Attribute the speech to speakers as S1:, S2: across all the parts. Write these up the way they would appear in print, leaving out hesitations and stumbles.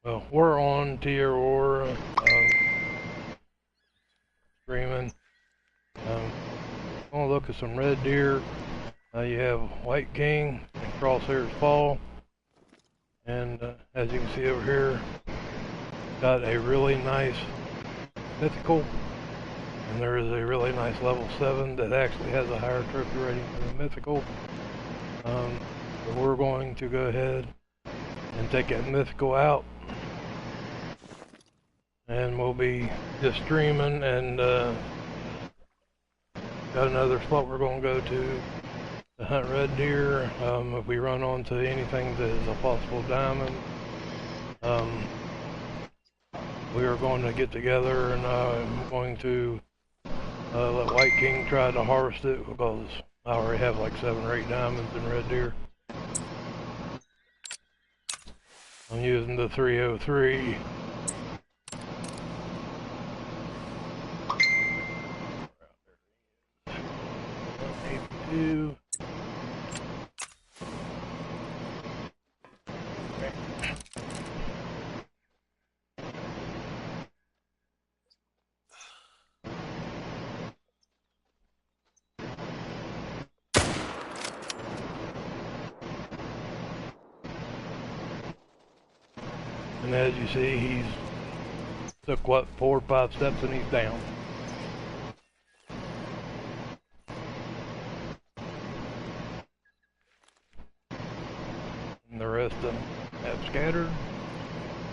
S1: Well, we're on awaroa, streaming. Gonna look at some red deer. You have white king and crosshairs fall, and as you can see over here, got a really nice mythical, and there is a really nice level 7 that actually has a higher trophy rating than the mythical. So we're going to go ahead and take that mythical out, and we'll be just streaming, and got another spot we're going to go to hunt red deer. If we run onto anything that is a possible diamond, we are going to get together, and I'm going to let White King try to harvest it, because I already have like 7 or 8 diamonds in red deer. I'm using the 303. And as you see, he's took what, 4 or 5 steps and he's down. And the rest of them have scattered.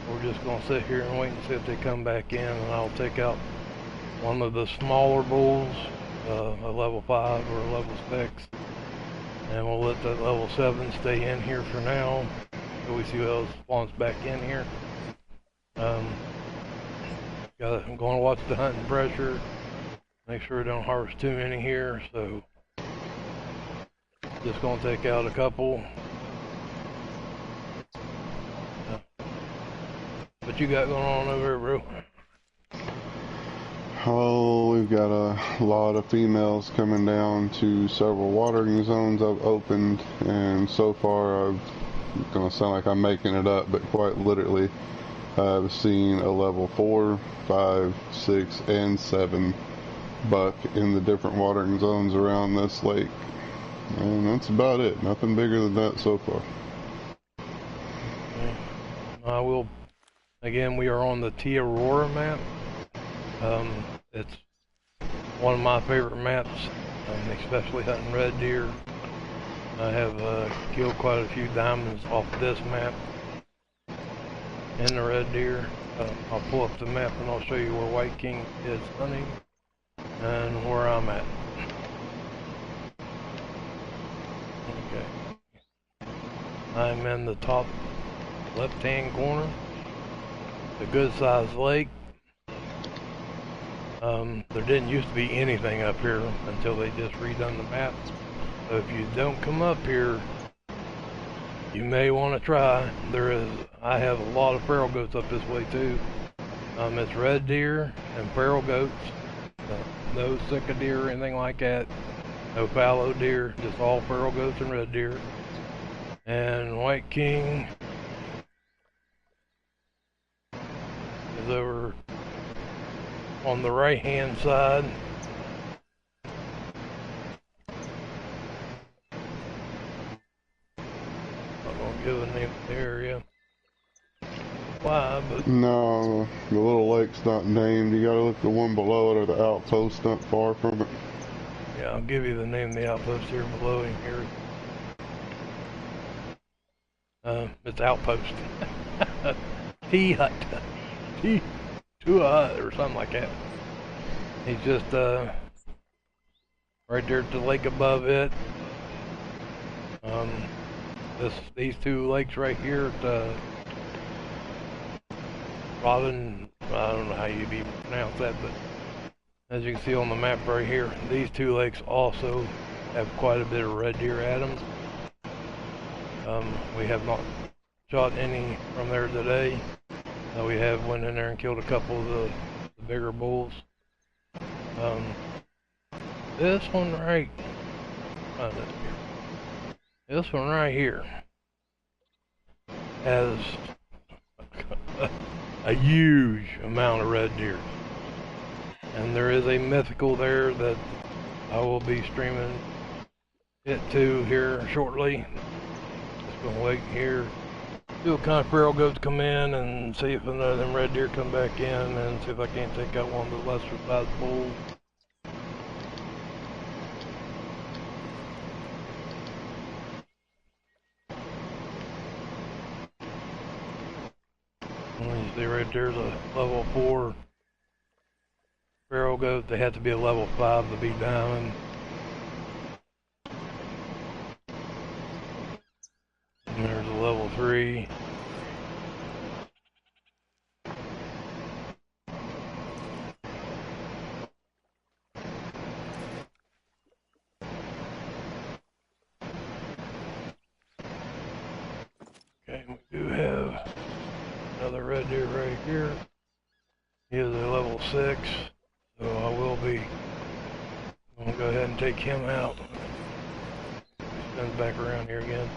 S1: We're just going to sit here and wait and see if they come back in, and I'll take out one of the smaller bulls, a level 5 or a level 6, and we'll let that level 7 stay in here for now so we see who else spawns back in here. I'm going to watch the hunting pressure, make sure we don't harvest too many here, so just going to take out a couple. What you got going on over here, bro?
S2: Oh, we've got a lot of females coming down to several watering zones I've opened, and so far it's gonna sound like I'm making it up, but quite literally I've seen a level 4, 5, 6, and 7 buck in the different watering zones around this lake, and that's about it. Nothing bigger than that so far.
S1: I will. Again, we are on the Awaroa map. It's one of my favorite maps, especially hunting red deer. I have killed quite a few diamonds off this map in the red deer. I'll pull up the map and I'll show you where White King is hunting and where I'm at. Okay. I'm in the top left-hand corner. A good sized lake. There didn't used to be anything up here until they just redone the map. So if you don't come up here, you may want to try. I have a lot of feral goats up this way too. It's red deer and feral goats. No sika deer or anything like that. No fallow deer, just all feral goats and red deer. And White King is over on the right hand side. I'm gonna give a name to the area. Why, but
S2: No, the little lake's not named. You gotta look at the one below it, or the outpost not far from it.
S1: yeah, I'll give you the name of the outpost here below him here. It's Outpost. T-Hut. T-Hut or something like that. He's just right there at the lake above it. These 2 lakes right here at Robin, I don't know how you'd even pronounce that, but as you can see on the map right here, these 2 lakes also have quite a bit of red deer at them. We have not shot any from there today. We have went in there and killed a couple of the bigger bulls. This one right This one right here has a huge amount of red deer. And there is a mythical there that I will be streaming it to here shortly. Just gonna wait here. Do a kind of feral goats come in and see if another of them red deer come back in and see if I can't take out one of the lesser sized bulls. And you see right there's a level 4 feral goat. They have to be a level 5 to be diamond. And there's a level 3. Okay, we do have another red deer right here. He is a level 6, so I will be. I'm gonna go ahead and take him out. Spins back around here again.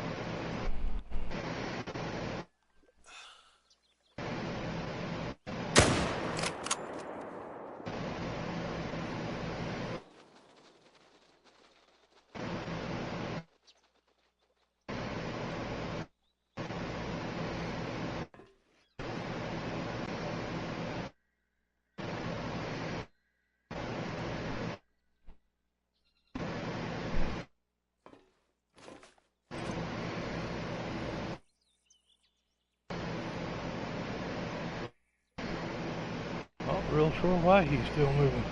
S1: Not real sure why he's still moving.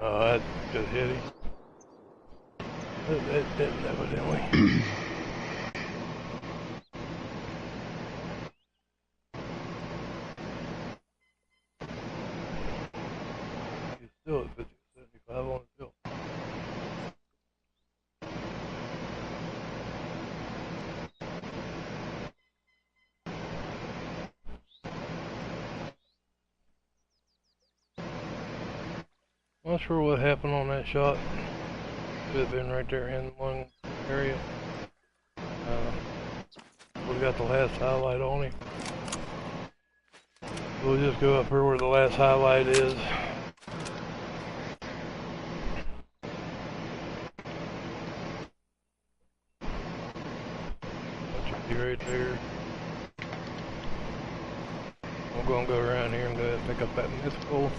S1: Oh, that just hit him. That didn't evidently. He's still at 50, 75 on his hill. Not sure what happened on that shot. Could have been right there in the lung area. We got the last highlight on him. We'll just go up here where the last highlight is. That should be right there. I'm gonna go around here and go ahead and pick up that mythical.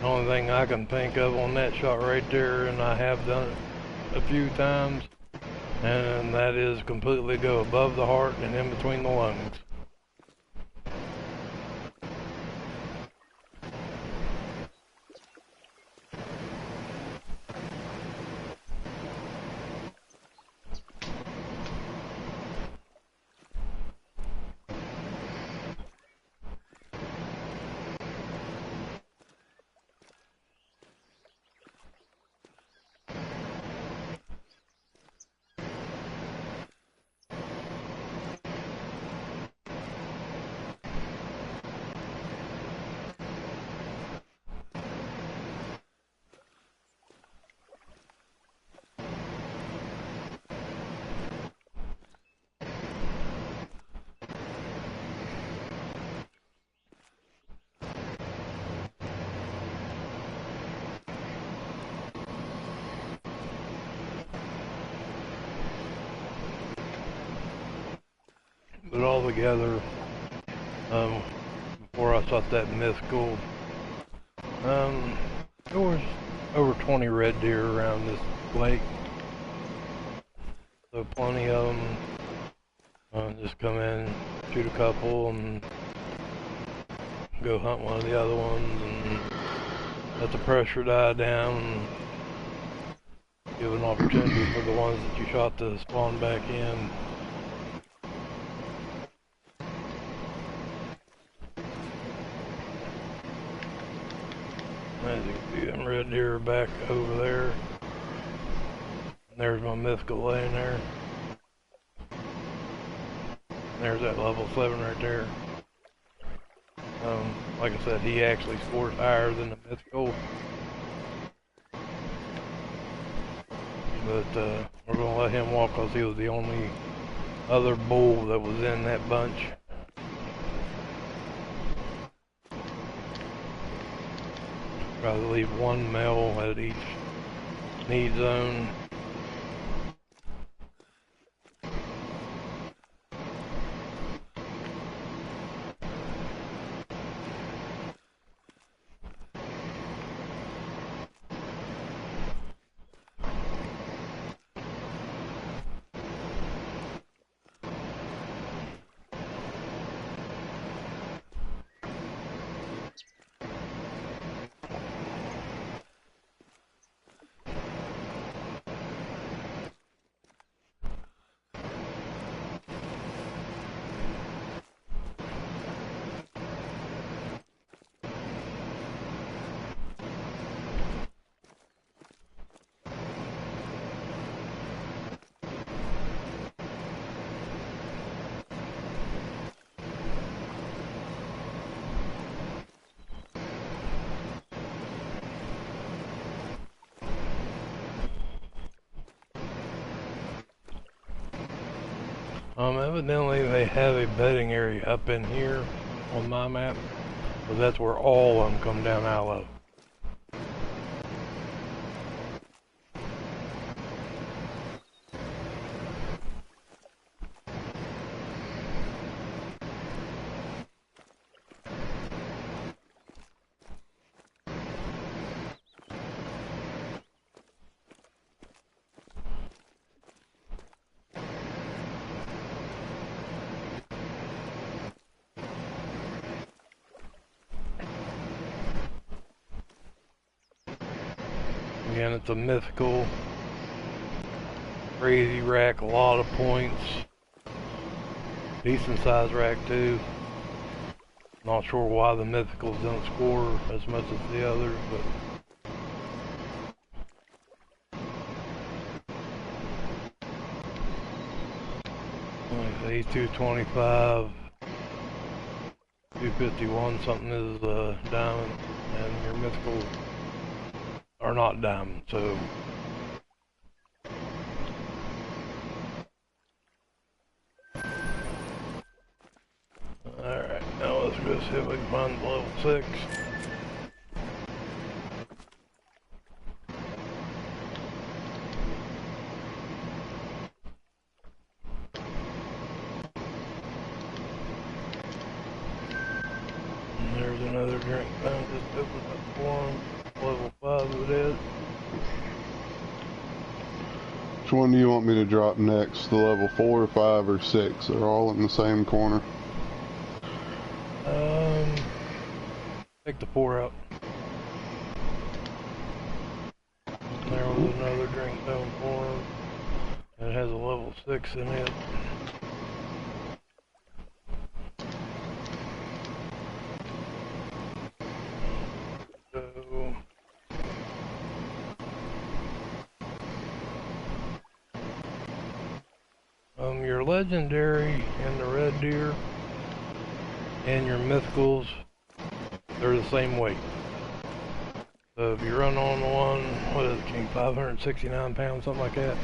S1: The only thing I can think of on that shot right there, and I have done it a few times, and that is completely go above the heart and in between the lungs. But all together, before I shot that mythical, there was over 20 red deer around this lake. So plenty of them. Just come in, shoot a couple, and go hunt one of the other ones, and let the pressure die down, and give an opportunity for the ones that you shot to spawn back in. As you can see, them red deer are back over there. And there's my mythical laying there. There's that level 7 right there. Like I said, he actually scores higher than the mythical. But we're going to let him walk because he was the only other bull that was in that bunch. Try to leave one male at each need zone. Evidently they have a bedding area up in here on my map, but that's where all of them come down out of. Again, it's a mythical, crazy rack, a lot of points, decent size rack too. Not sure why the mythicals don't score as much as the others, but like say 225, 251 something is diamond, and your mythical are not diamond, so alright, now let's go see if we can find the level 6. And there's another drink found, just opened up one. Level 5 it is.
S2: Which one do you want me to drop next? The level 4, 5, or 6? They're all in the same corner.
S1: Take the 4 out. There was another drink down for him. It has a level 6 in it. Your legendary and the red deer and your mythicals, they're the same weight. So if you run on one, what is it, King, 569 pounds, something like that?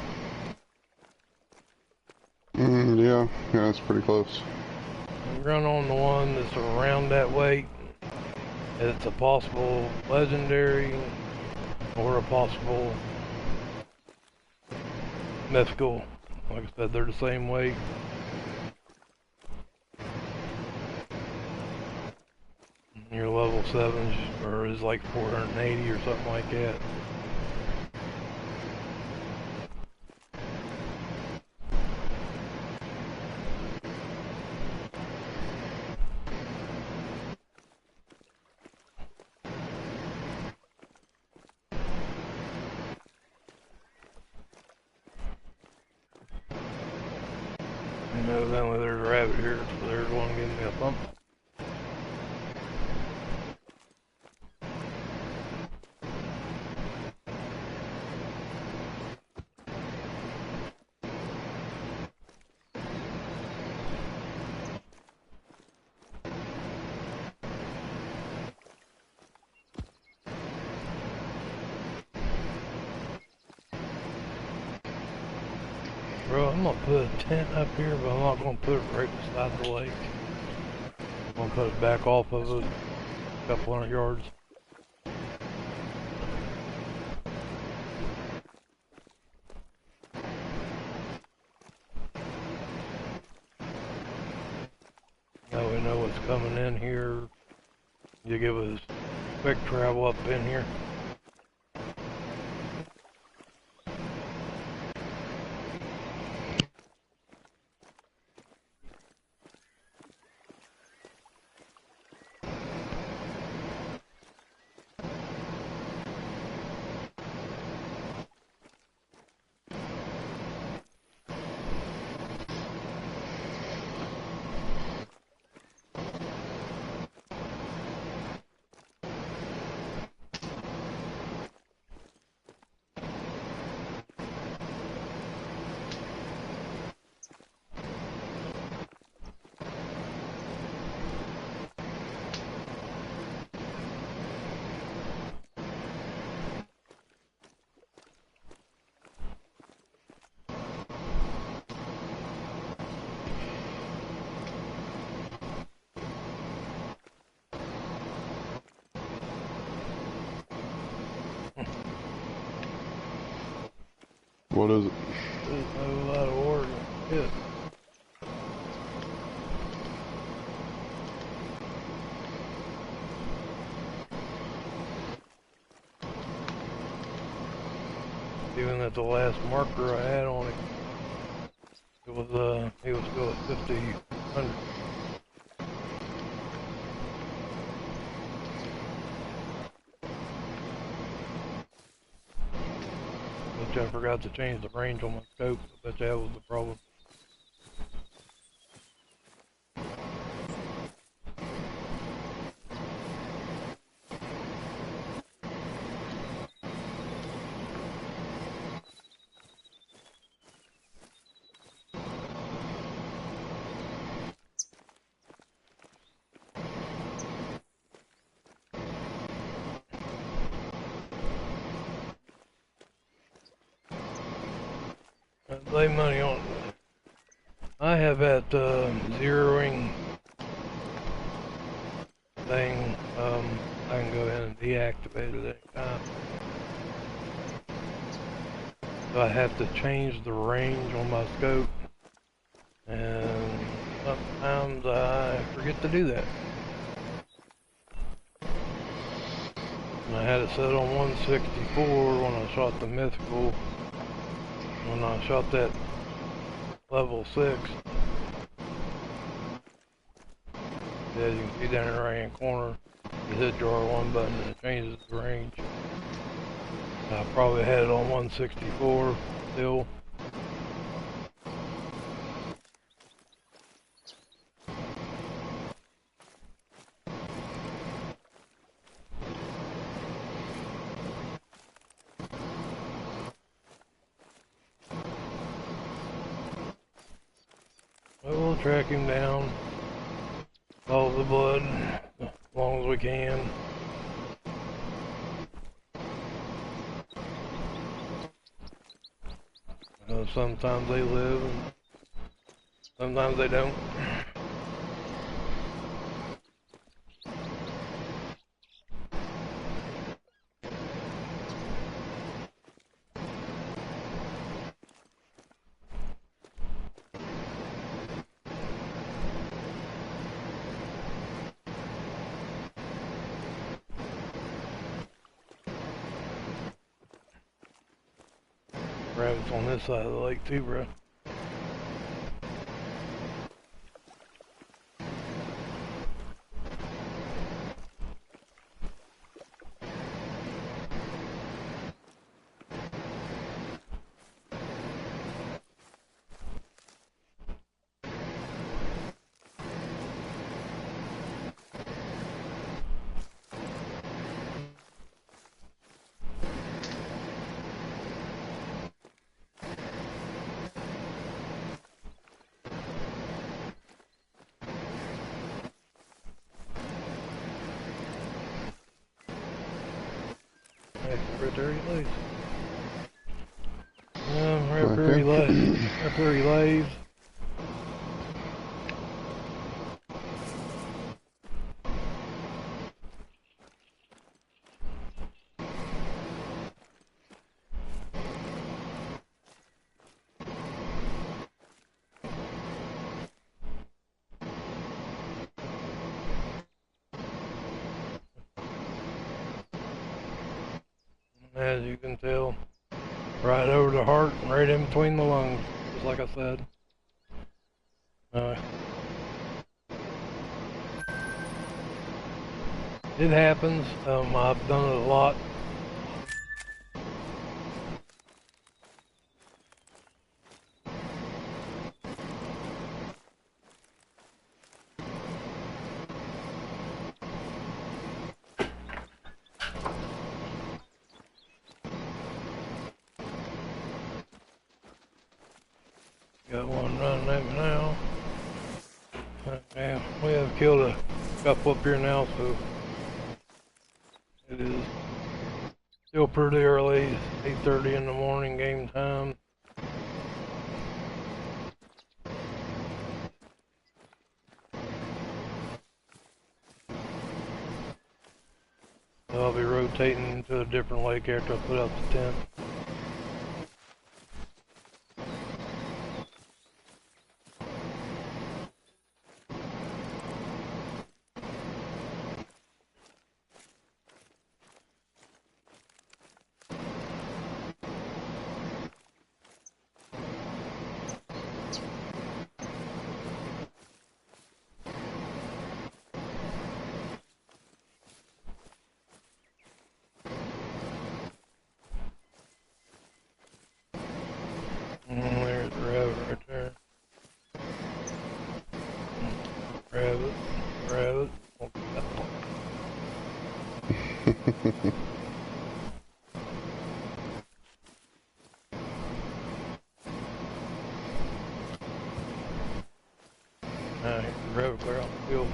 S2: Yeah, that's pretty close.
S1: If you run on the one that's around that weight, it's a possible legendary or a possible mythical. Like I said, they're the same weight. Your level 7 is like 480 or something like that. And evidently there's a rabbit here, so there's one giving me a thump. Bro, I'm gonna put a tent up here, but I'm not gonna put it right beside the lake. I'm gonna put it back off of it, a couple hundred yards. Now we know what's coming in here. You give us quick travel up in here.
S2: What is it?
S1: There's a lot of water. Yeah. Even at the last marker I had on it, it was he was still at 50-100. Which I forgot to change the range on my scope. I bet that was the problem. I lay money on it. I have that zeroing thing. I can go ahead and deactivate it at any time. So I have to change the range on my scope, and sometimes I forget to do that. And I had it set on 164 when I shot the mythical. When I shot that level 6, as you can see down in the right hand corner, you hit your R1 button and it changes the range. I probably had it on 164 still. We'll track him down, follow the blood as long as we can. Sometimes they live and sometimes they don't. Rabbits on this side of the lake too, bro. Right there he lays. I'm right
S2: Okay.
S1: That's where he lays. As you can tell, right over the heart and right in between the lungs, just like I said. It happens. I've done it a lot. Got one running at me now. Yeah, we have killed a couple up here now, so it is still pretty early. It's 8:30 in the morning game time. So I'll be rotating to a different lake after I put out the tent. There's the rabbit right there. Rabbit, rabbit. Here's the rabbit clear out the field.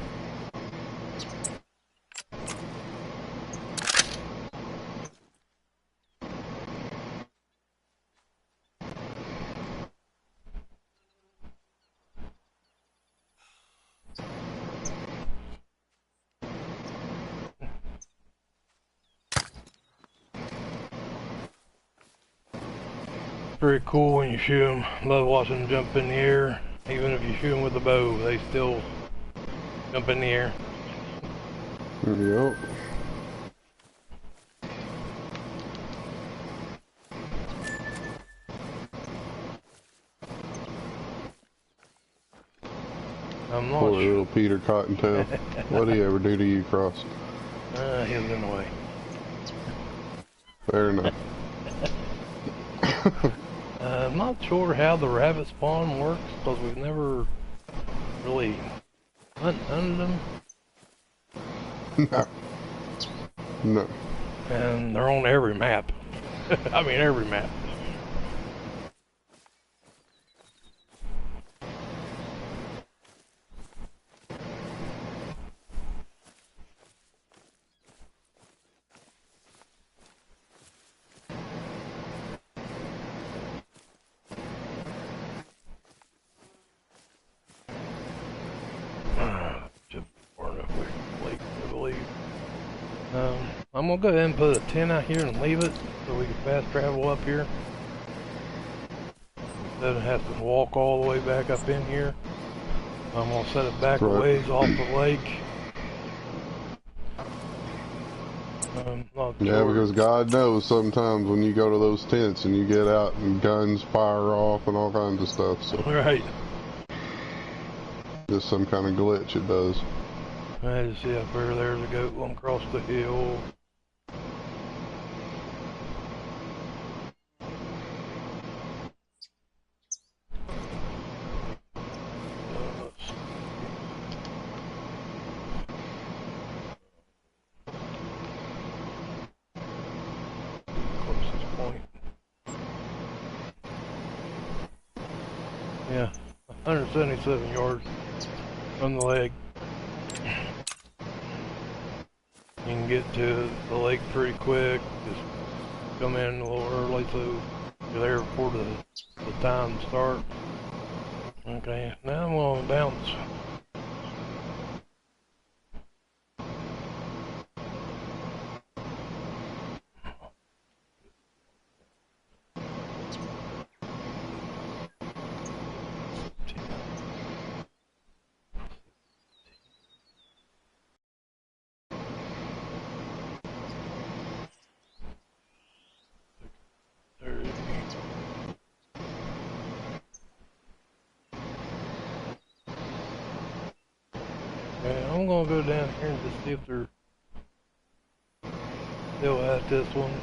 S1: Pretty cool when you shoot them. Love watching them jump in the air. Even if you shoot them with a bow, they still jump in the air.
S2: Yep.
S1: I'm not
S2: Poor
S1: sure.
S2: little Peter Cottontail. What'd he ever do to you, Cross?
S1: He was in the way.
S2: Fair enough.
S1: I'm not sure how the rabbit spawn works because we've never really hunted them.
S2: No. No.
S1: And they're on every map. I mean, every map. I'm gonna go ahead and put a tent out here and leave it so we can fast travel up here. Instead of having to walk all the way back up in here. I'm gonna set it back a ways off the lake.
S2: Yeah, because God knows sometimes when you go to those tents and you get out and guns fire off and all kinds of stuff. So
S1: right.
S2: Just some kind of glitch it does.
S1: I just see up there, there's a goat going across the hill. Closest point. Yeah, 177 yards from the lake. You can get to the lake pretty quick. Just come in a little early so you're there before the time to start. Okay, now I'm gonna bounce. Okay, I'm gonna go down here and just see if they're still at this one.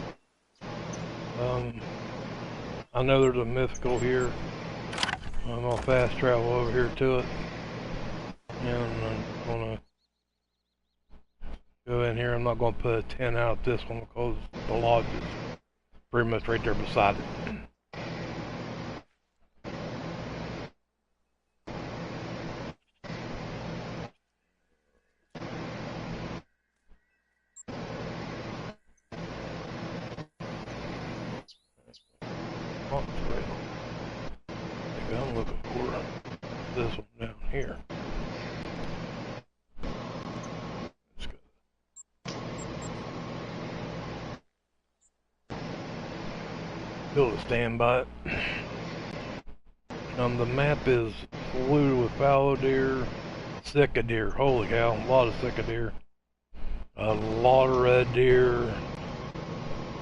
S1: I know there's a mythical here. I'm gonna fast travel over here to it. And I'm gonna go in here. I'm not gonna put a 10 out this one because the lodge is pretty much right there beside it. Hot trail. I think I'm looking for this one down here. Let's go. Build a stand by it. The map is polluted with fallow deer, sicka deer. Holy cow, a lot of sicka deer. A lot of red deer.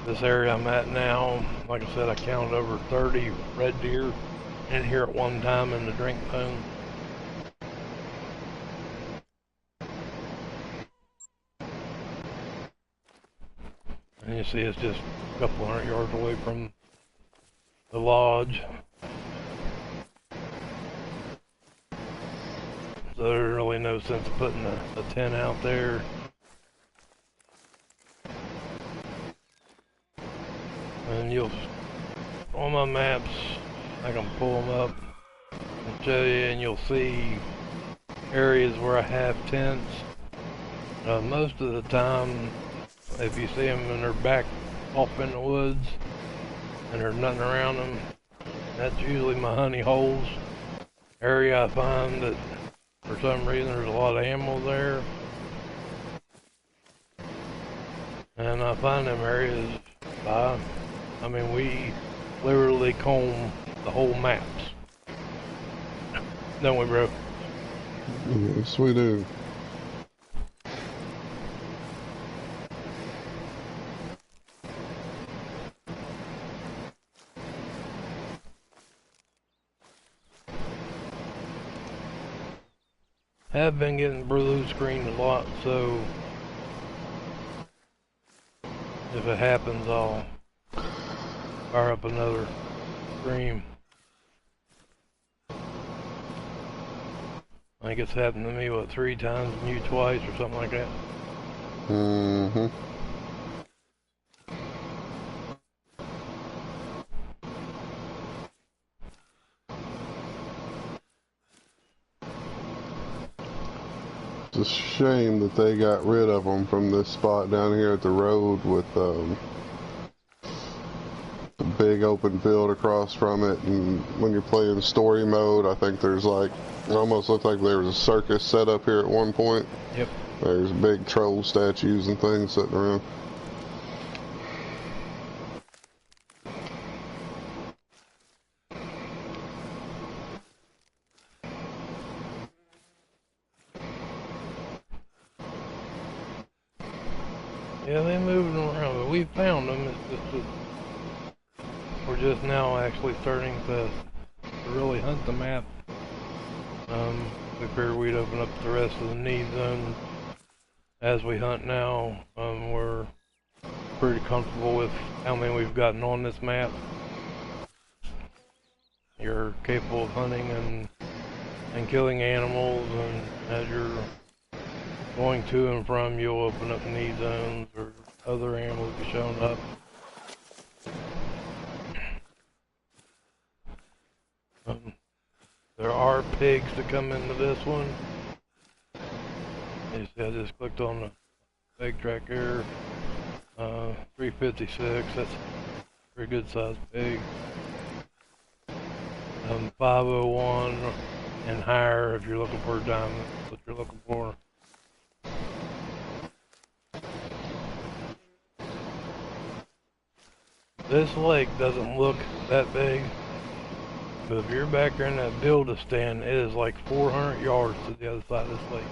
S1: This area I'm at now, like I said, I counted over 30 red deer in here at one time in the drink zone. And you see it's just a couple hundred yards away from the lodge. So there's really no sense of putting a 10 out there. And you'll, on my maps, I can pull them up and show you, and you'll see areas where I have tents. Most of the time, if you see them and they're back off in the woods and there's nothing around them, that's usually my honey holes area. I find that for some reason there's a lot of animals there, and I find them areas by, I mean, we literally comb the whole maps. Don't we, bro?
S2: Yes, we do.
S1: Have been getting blue screened a lot, so if it happens, I'll fire up another stream. I think it's happened to me, what, 3 times and you twice or something like that?
S2: Mm-hmm. It's a shame that they got rid of them from this spot down here at the road with a big open field across from it, and when you're playing story mode, I think there's like, it almost looked like there was a circus set up here at one point.
S1: Yep.
S2: There's big troll statues and things sitting around.
S1: Yeah, they moving around, but we found them. It's just that we're just now actually starting to really hunt the map. We figured we'd open up the rest of the need zone as we hunt now. We're pretty comfortable with how many we've gotten on this map. You're capable of hunting and killing animals, and as you're going to and from, you'll open up need zones or other animals be showing up. There are pigs to come into this one. You see, I just clicked on the pig track here. 356, that's a pretty good sized pig. 501 and higher if you're looking for a diamond. That's what you're looking for. This lake doesn't look that big, but if you're back there in that build-a-stand, it is like 400 yards to the other side of this lake.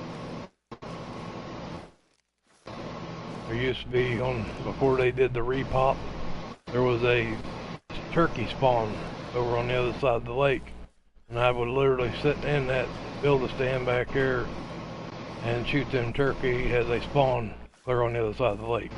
S1: There used to be, before they did the repop, there was a turkey spawn over on the other side of the lake, and I would literally sit in that build-a-stand back there and shoot them turkey as they spawn clear on the other side of the lake.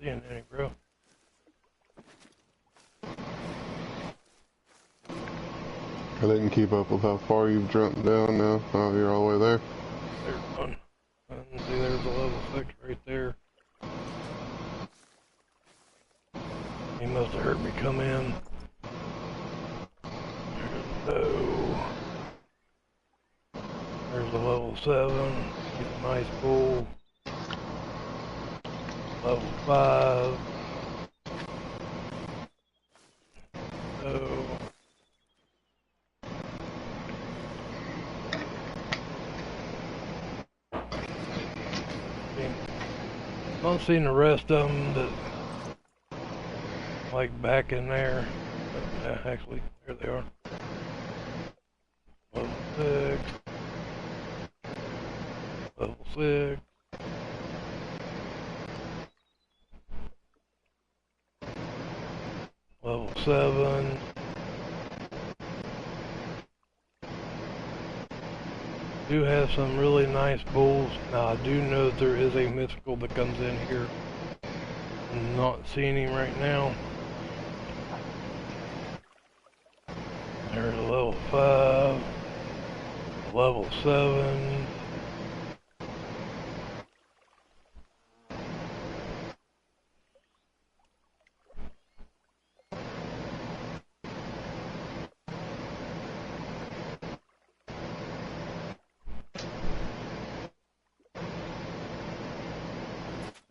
S1: Seeing any, bro?
S2: I didn't keep up with how far you've jumped down now. Oh, you're all the way there.
S1: There's one. And see, there's a level 6 right there. He must have heard me come in. There's a level 7. Get a nice bull. Level 5. Oh. I'm seeing the rest of them that, like back in there. Yeah, actually, there they are. Level 6. Level 6. Level 7. Do have some really nice bulls. Now I do know that there is a mythical that comes in here. I'm not seeing him right now. There's a level 5. Level 7.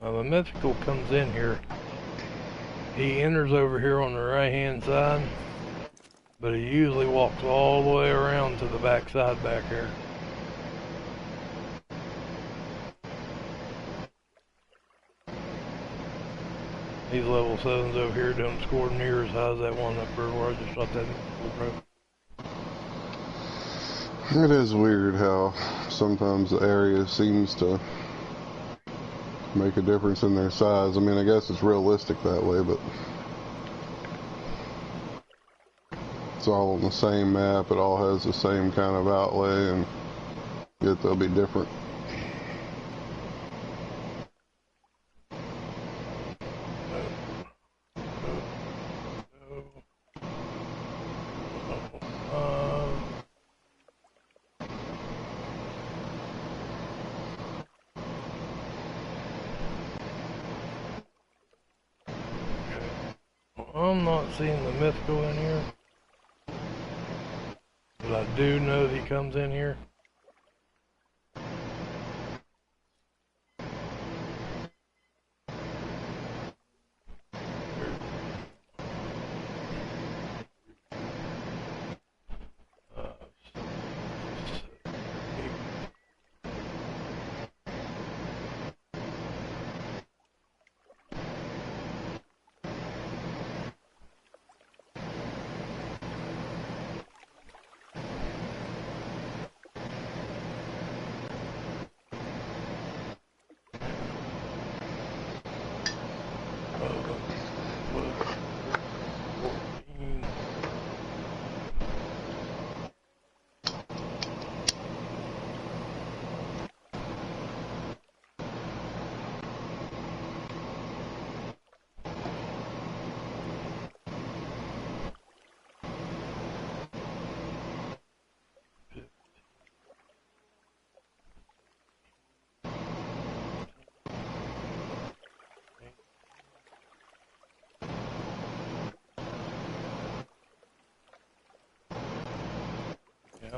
S1: The mythical comes in here. He enters over here on the right hand side, but he usually walks all the way around to the back side back here. These level 7s over here don't score near as high as that one up there where I just shot that mythical, bro.
S2: It is weird how sometimes the area seems to make a difference in their size. I mean, I guess it's realistic that way, but it's all on the same map. It all has the same kind of outlay, and yet they'll be different.
S1: I'm not seeing the mythical in here, but I do know that he comes in here.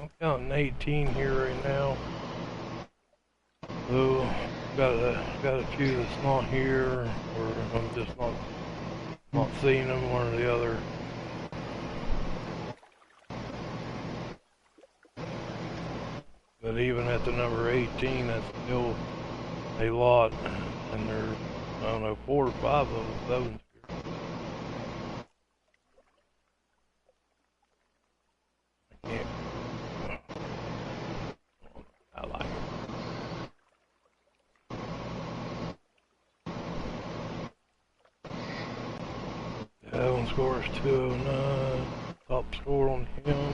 S1: I'm counting 18 here right now. So got a few that's not here, or I'm just not seeing them, one or the other. But even at the number 18, that's still a lot, and there's, I don't know, 4 or 5 level 7s here. I can't. I like it. That one scores 209. Top score on him.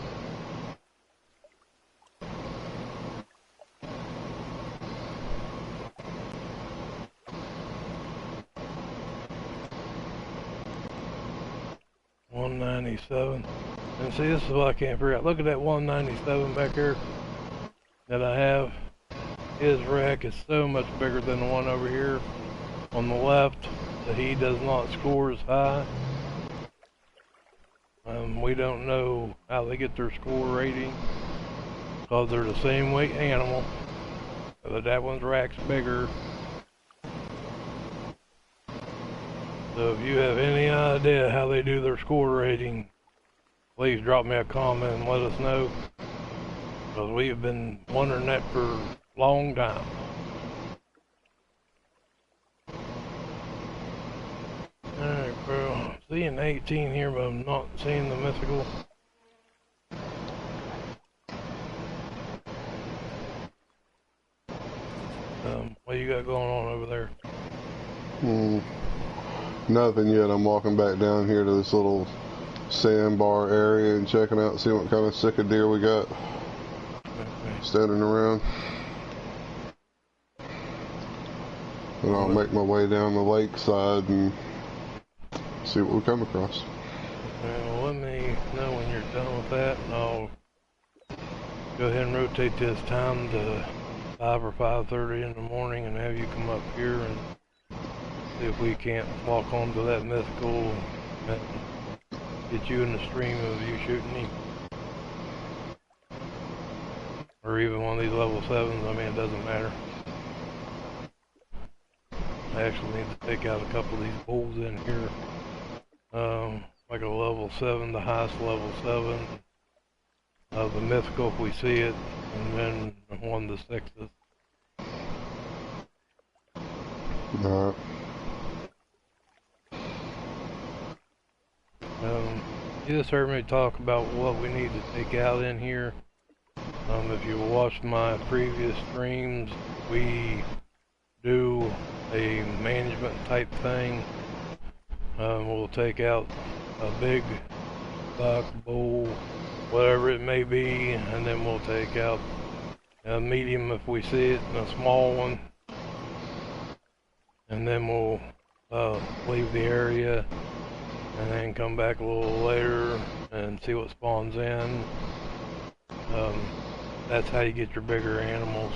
S1: $197. And see, this is what I can't figure out. Look at that 197 back here that I have. His rack is so much bigger than the one over here on the left that he does not score as high. We don't know how they get their score rating because they're the same weight animal, but that one's rack's bigger. So if you have any idea how they do their score rating, please drop me a comment and let us know, because we've been wondering that for a long time. Alright, bro. Seeing 18 here, but I'm not seeing the mythical. What you got going on over there?
S2: Nothing yet. I'm walking back down here to this little sandbar area and checking out, see what kind of sick of deer we got. Okay. Standing around. And I'll make my way down the lakeside and see what we come across.
S1: Well, let me know when you're done with that, and I'll go ahead and rotate this time to 5 or 5:30 in the morning and have you come up here and see if we can't walk onto that mythical and get you in the stream of you shooting him. Or even one of these level 7s, I mean, it doesn't matter. I actually need to take out a couple of these bulls in here. Like a level 7, the highest level 7 of the mythical if we see it, and then one of the 6s.
S2: Alright.
S1: You just heard me talk about what we need to take out in here. If you watched my previous streams, we do a management type thing. We'll take out a big buck, bull, whatever it may be, and then we'll take out a medium if we see it, and a small one, and then we'll leave the area and then come back a little later and see what spawns in. That's how you get your bigger animals.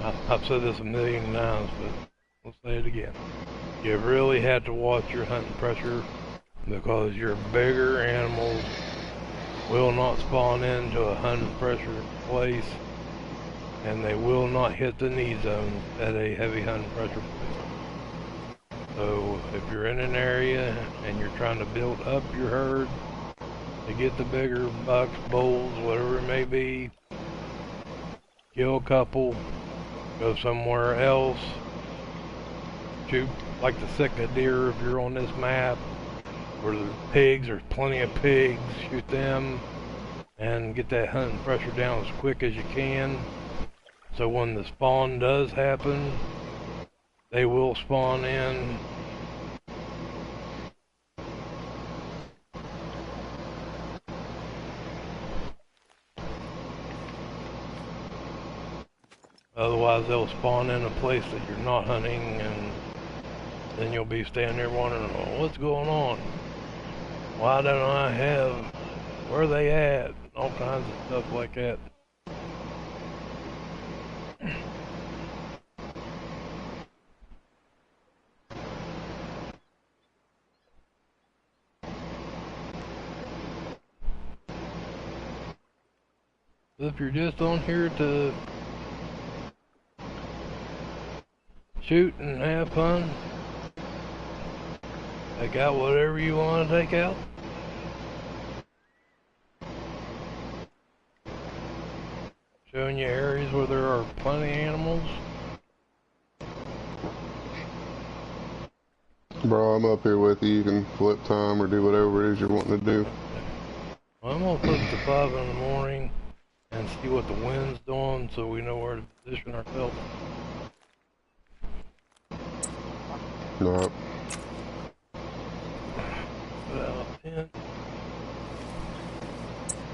S1: But I've said this a million times, but I'll say it again. You really had to watch your hunting pressure, because your bigger animals will not spawn into a hunting pressure place, and they will not hit the knee zone at a heavy hunting pressure place. So if you're in an area and you're trying to build up your herd to get the bigger bucks, bulls, whatever it may be, kill a couple, go somewhere else, shoot like the sick of deer if you're on this map, or the pigs, there's plenty of pigs, shoot them and get that hunting pressure down as quick as you can, so when the spawn does happen, they will spawn in. Otherwise they'll spawn in a place that you're not hunting, and then you'll be standing there wondering, oh, what's going on? Why don't I have, where are they at? all kinds of stuff like that. If you're just on here to shoot and have fun, take out whatever you want to take out. Showing you areas where there are plenty of animals.
S2: Bro, I'm up here with you. You can flip time or do whatever it is you're wanting to do.
S1: Well, I'm gonna put it to 5 in the morning and see what the wind's doing so we know where to position ourselves.
S2: Alright.
S1: Put out a tent.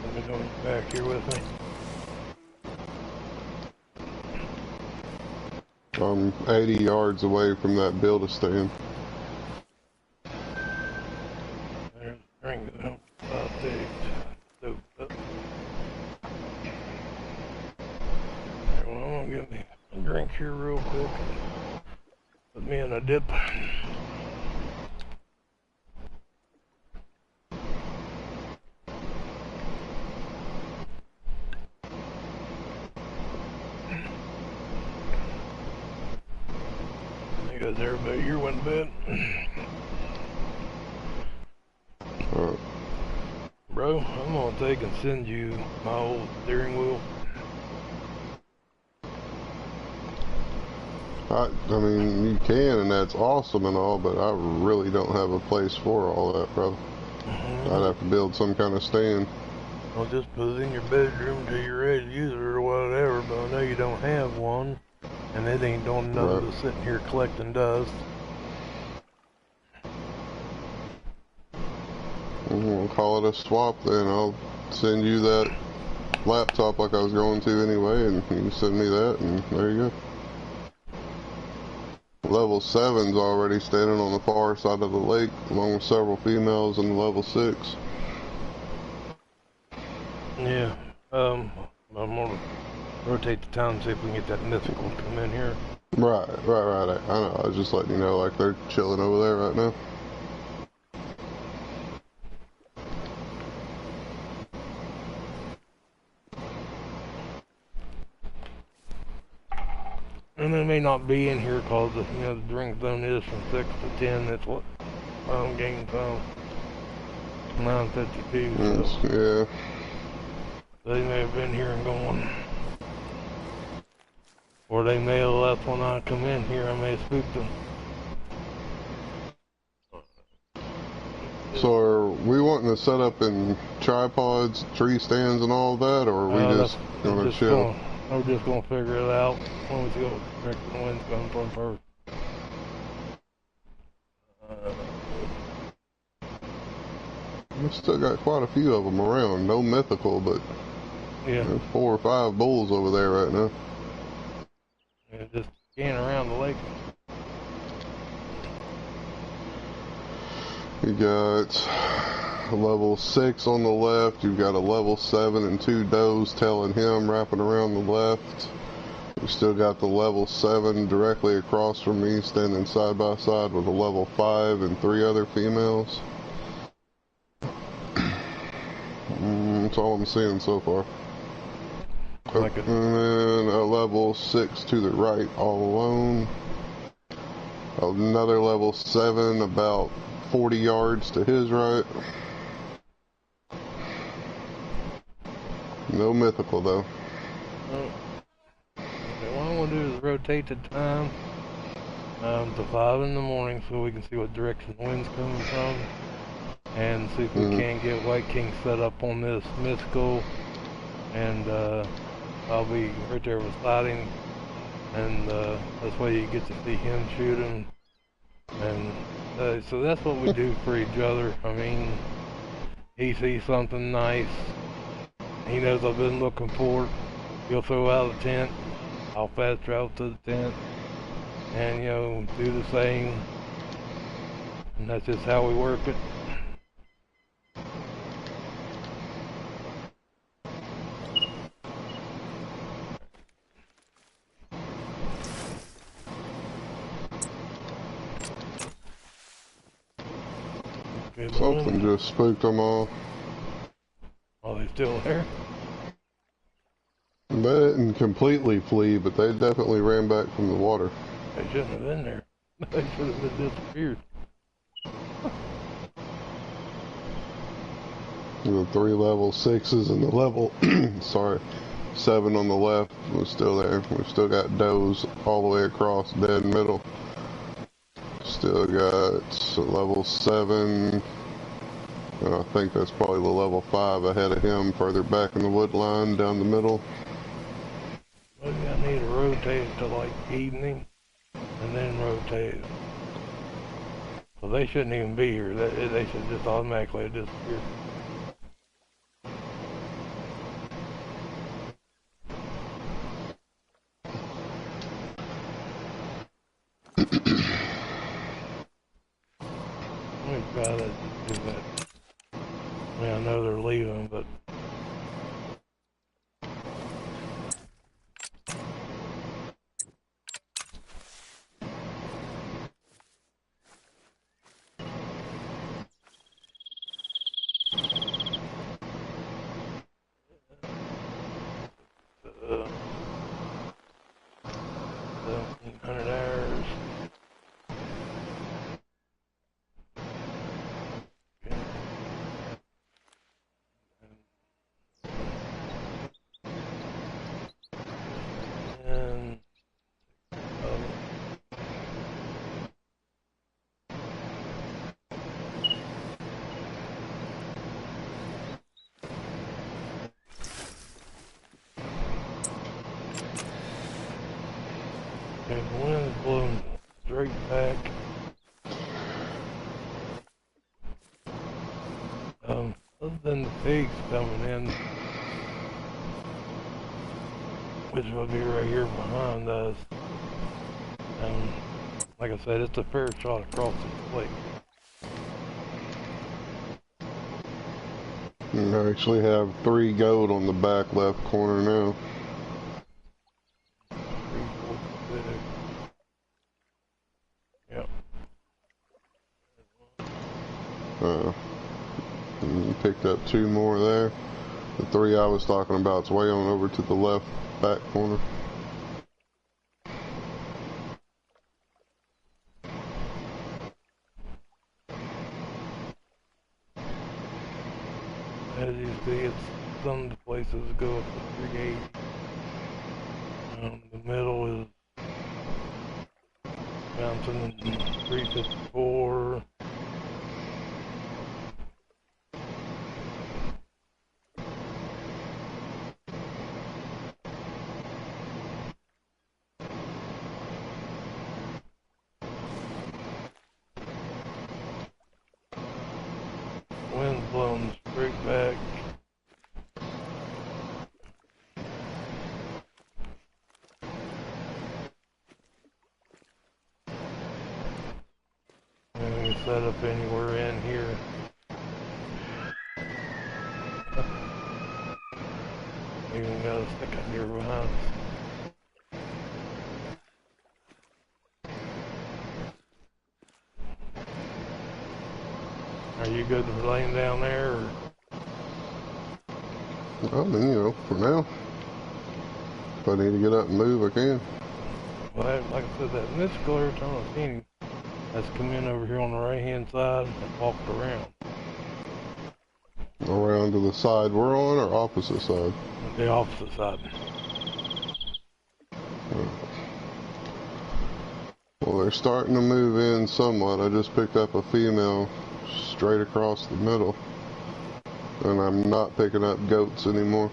S1: Let me go back here with me.
S2: I'm 80 yards away from that build-a-stand.
S1: There's a drink that helps out there. Soaked up. Alright, well, I'm gonna get me a drink here real quick. Put me in a dip. You guys, everybody here went to bed. Bro, I'm gonna take and send you my old steering wheel.
S2: I mean, you can, and that's awesome and all, but I really don't have a place for all that, brother. I'd have to build some kind of stand.
S1: I'll just put it in your bedroom till you're ready to use it or whatever, but I know you don't have one, and it ain't doing nothing but sitting here collecting dust.
S2: We'll call it a swap then. I'll send you that laptop like I was going to anyway, and you can send me that, and there you go. Level 7's already standing on the far side of the lake, along with several females in the level 6.
S1: Yeah, I'm gonna rotate the town and see if we can get that mythical to come in here.
S2: Right. I know, I was just letting you know, like, they're chilling over there right now.
S1: And they may not be in here because the drink zone is from 6 to 10. That's what game time. 9:52.
S2: Yes,
S1: So
S2: yeah.
S1: they may have been here and gone, or they may have left when I come in here. I may have spooked them.
S2: So are we wanting to set up in tripods, tree stands, and all that, or are we just gonna chill?
S1: We're just gonna figure it out when we see what direction the wind's coming from first.
S2: We still got quite a few of them around. No mythical, but
S1: yeah,
S2: there's 4 or 5 bulls over there right now.
S1: Yeah, just scanning around the lake.
S2: You got a level 6 on the left. You've got a level 7 and 2 does tailing him, wrapping around the left. You still got the level 7 directly across from me, standing side by side with a level 5 and 3 other females. That's all I'm seeing so far.
S1: Like
S2: and then a level 6 to the right, all alone. Another level 7 about 40 yards to his right. No mythical though.
S1: Okay, what I'm gonna do is rotate the time to 5 in the morning so we can see what direction the wind's coming from, and see if we can get White King set up on this mythical, and I'll be right there beside him, and that's why you get to see him shoot him, and so that's what we do for each other. I mean, he sees something nice, he knows I've been looking for it, he'll throw out a tent, I'll fast travel to the tent, and do the same, and that's just how we work it. Good
S2: Something
S1: morning.
S2: just spooked them all.
S1: Are they still there?
S2: They didn't completely flee, but they definitely ran back from the water.
S1: They shouldn't have been there. They should have been disappeared.
S2: The 3 level 6s and the level, sorry, 7 on the left was still there. We've still got does all the way across, dead middle. Still got level 7. I think that's probably the level 5 ahead of him, further back in the wood line, down the middle.
S1: Maybe I need to rotate it to like evening and then rotate it. So they shouldn't even be here. They should just automatically disappear. Let me try to do that. I mean, I know they're leaving, but uh, 1,700 hours. Okay. And okay, the wind's blowing straight back. Other than the pigs coming in, which will be right here behind us. Like I said, it's a fair shot across the lake.
S2: I actually have 3 gold on the back left corner now.
S1: 3, 4, 6. Yep.
S2: Picked up 2 more there. The 3 I was talking about is way on over to the left back corner.
S1: As you see, it's some of the places go up to 380. The middle is mountain 354. Wind's blowing straight back. And we set up anywhere in here. Even got a stick up here behind us. Are you good for laying down there? Or?
S2: I mean, for now. If I need to get up and move, I can.
S1: Well, like I said, that mystical every time I've seen him has come in over here on the right hand side and walked around.
S2: Around to the side we're on, or opposite side?
S1: The opposite side.
S2: Well, they're starting to move in somewhat. I just picked up a female straight across the middle. And I'm not picking up goats anymore.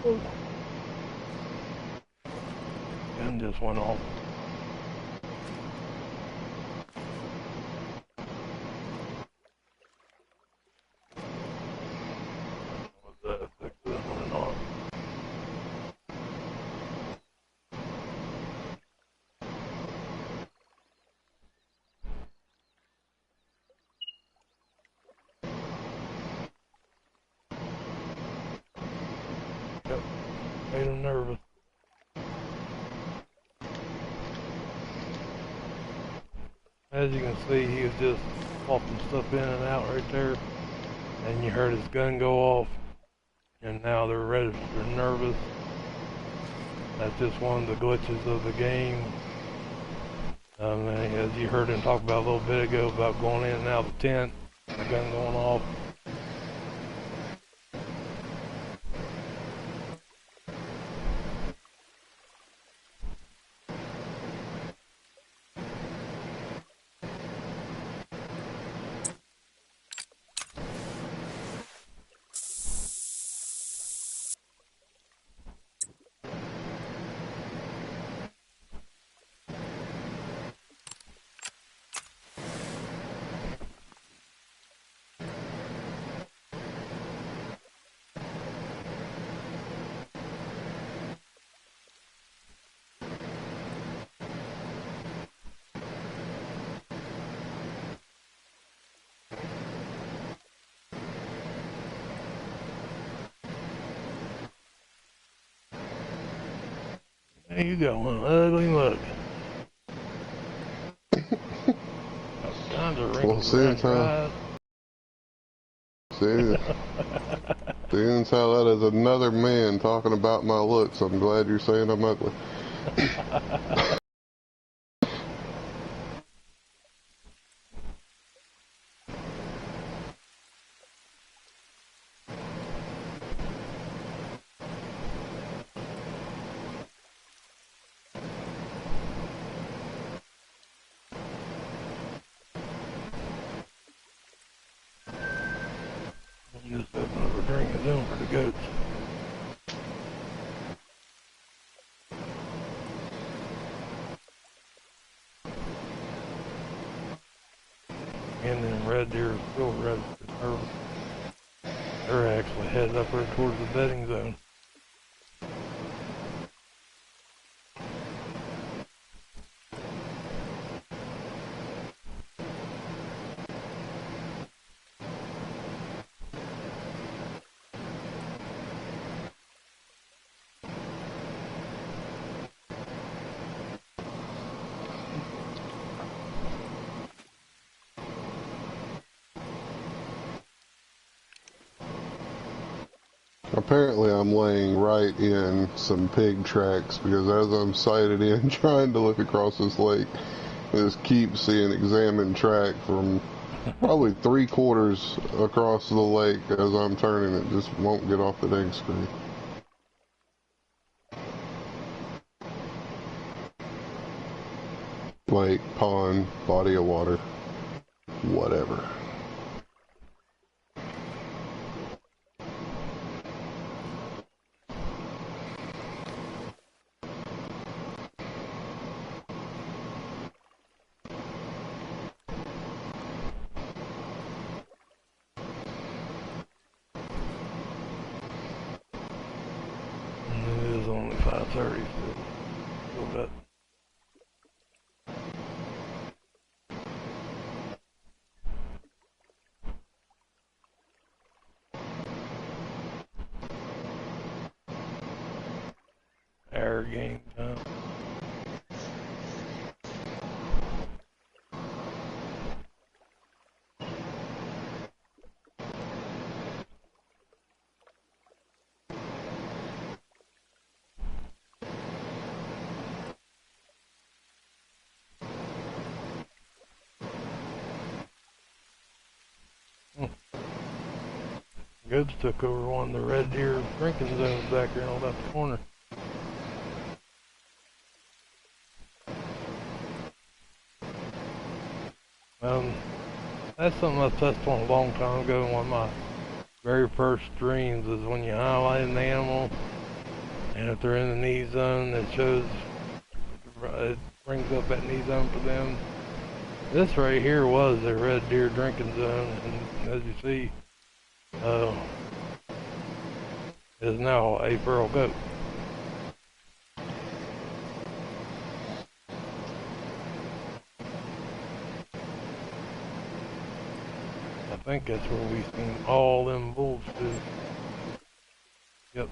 S1: Gun just went off. Was that fix this one or not? Yep, made him nervous. As you can see, he was just popping stuff in and out right there, and you heard his gun go off, and now they're ready, they're nervous. That's just one of the glitches of the game. As you heard him talk about a little bit ago about going in and out of the tent, the gun going off. There you go, an ugly mug. Times are
S2: Well, seeing how that is another man talking about my looks, I'm glad you're saying I'm ugly.
S1: Just open up a drink of them for the goats. And then red deer are still red. They're actually headed up there towards the bedding zone.
S2: Apparently I'm laying right in some pig tracks because as I'm sighted in trying to look across this lake, I just keep seeing examined track from probably 3/4 across the lake as I'm turning. It just won't get off the dang screen. Lake, pond, body of water, whatever.
S1: And it is only 5:30, so still got air game time. Goods took over one of the red deer drinking zones back here on that corner. That's something I touched on a long time ago in one of my very first streams, is when you highlight an animal And if they're in the knee zone, it shows, it brings up that knee zone for them. This right here was a red deer drinking zone, and as you see, is now a feral goat. I think that's where we seen all them bulls too. Yep.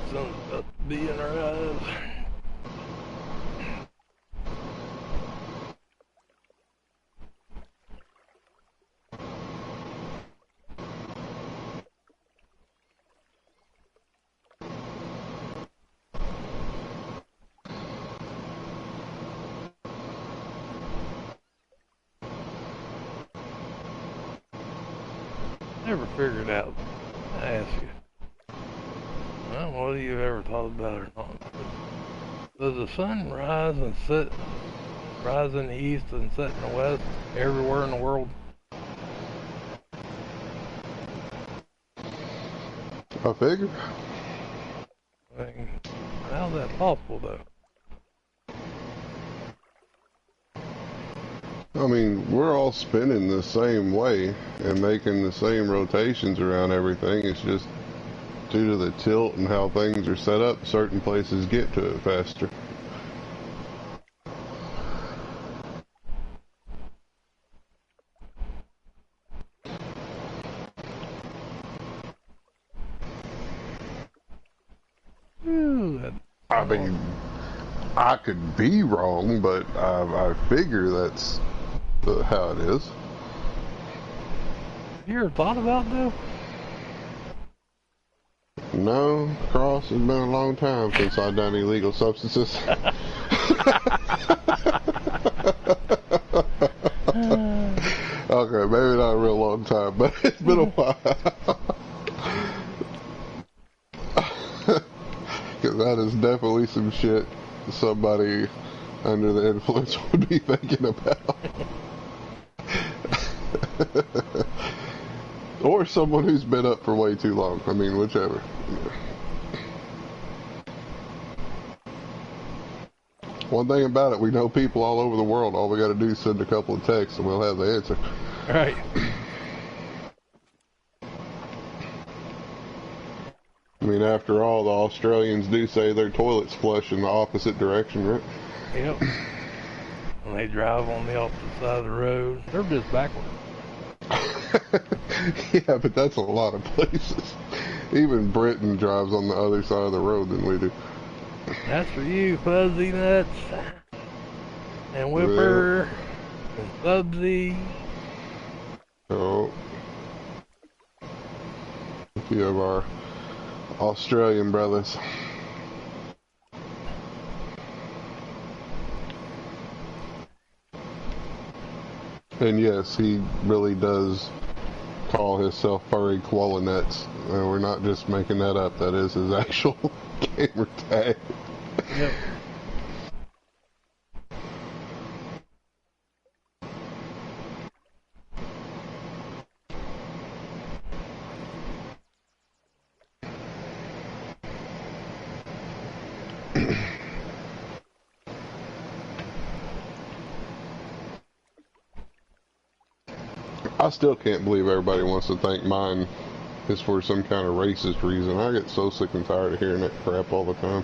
S1: Sun's about to be in our eyes. Never figured out. I ask you. Well, whether you've ever thought about it or not. Does the sun rise and set, rise in the east and set in the west everywhere in the world?
S2: I figure.
S1: I mean, how's that possible though?
S2: I mean, we're all spinning the same way and making the same rotations around everything. It's just due to the tilt and how things are set up, certain places get to it faster. I mean, I could be wrong, but I figure that's how it is.
S1: You ever thought about it though?
S2: No, Cross, it's been a long time since I've done illegal substances. Okay, maybe not a real long time, but it's been a while. Because that is definitely some shit somebody under the influence would be thinking about. Or someone who's been up for way too long. I mean, whichever. One thing about it, we know people all over the world. All we got to do is send a couple of texts and we'll have the answer.
S1: Right.
S2: mean, after all, the Australians do say their toilets flush in the opposite direction, right?
S1: Yep. And they drive on the opposite side of the road. They're just backwards.
S2: Yeah, but that's a lot of places. Even Britain drives on the other side of the road than we do.
S1: That's for you, Fuzzy Nuts. And Whipper. Yeah. And Bubsy.
S2: Oh. A few of our Australian brothers. And yes, he really does call himself Furry Koala Nuts. We're not just making that up. That is his actual gamer tag.
S1: Yep.
S2: I still can't believe everybody wants to think mine is for some kind of racist reason. I get so sick and tired of hearing that crap all the time.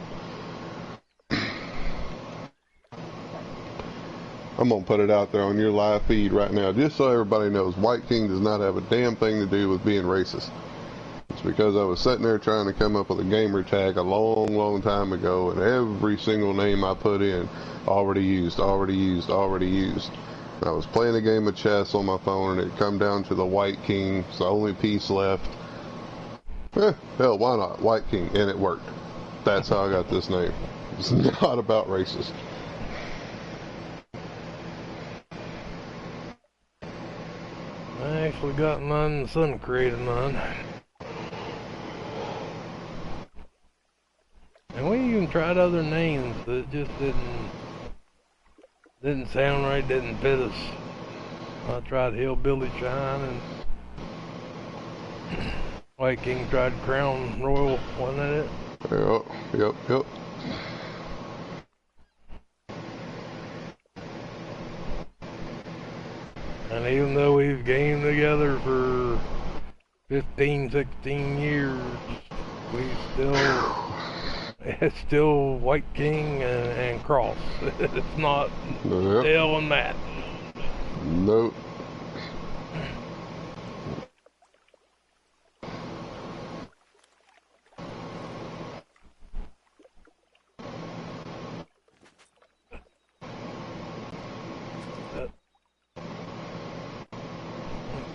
S2: I'm gonna put it out there on your live feed right now, just so everybody knows. White King does not have a damn thing to do with being racist. It's because I was sitting there trying to come up with a gamer tag a long time ago, and every single name I put in, already used. I was playing a game of chess on my phone, and it come down to the White King. It's the only piece left. Hell, why not? White King, and it worked. That's how I got this name. It's not about racist.
S1: I actually got mine. The son created mine. And we even tried other names, but it just didn't sound right, didn't fit us. I tried Hillbilly Shine, and White King tried Crown Royal, wasn't that it?
S2: Yep.
S1: And even though we've gamed together for 15, 16 years, it's still White King and Cross. It's not Dale and Matt.
S2: Nope.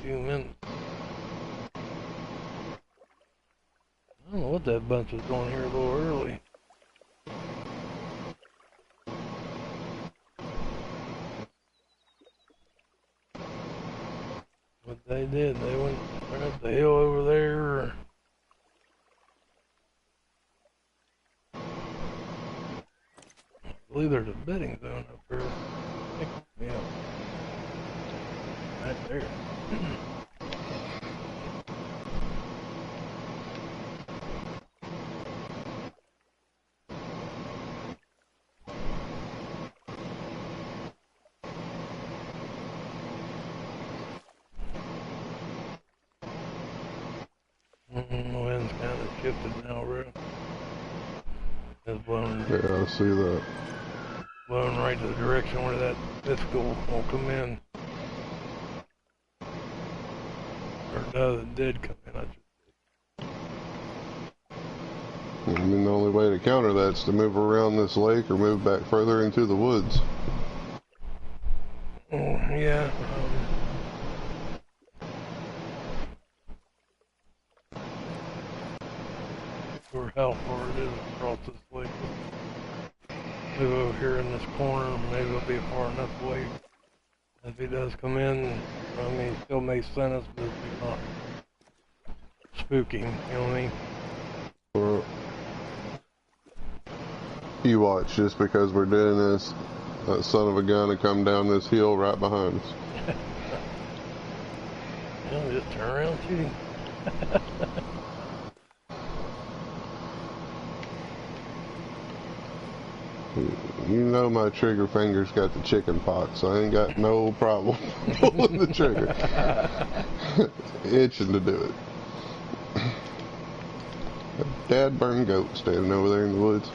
S1: Minutes. I don't know what that bunch was doing here a little early. But they did. They went up the hill over there. I believe there's a bedding zone up there. Yeah. Right there. The wind's kind of shifted now, bro. It's blowing.
S2: Yeah, I see that.
S1: Blowing right to the direction where that physical will come in. Or no, it did come in.
S2: I mean, the only way to counter that is to move around this lake or move back further into the woods.
S1: Oh, yeah. Or how far it is across this lake. Move over here in this corner, maybe it'll be far enough away. If he does come in, I mean, he still may send us, but it's not spooking, you know what I mean?
S2: Well, you watch, just because we're doing this, that son of a gun to come down this hill right behind us.
S1: Yeah, just turn around and shoot him.
S2: You know my trigger finger's got the chicken pox, so I ain't got no problem pulling the trigger. Itching to do it. dad burn goat standing over there in the woods.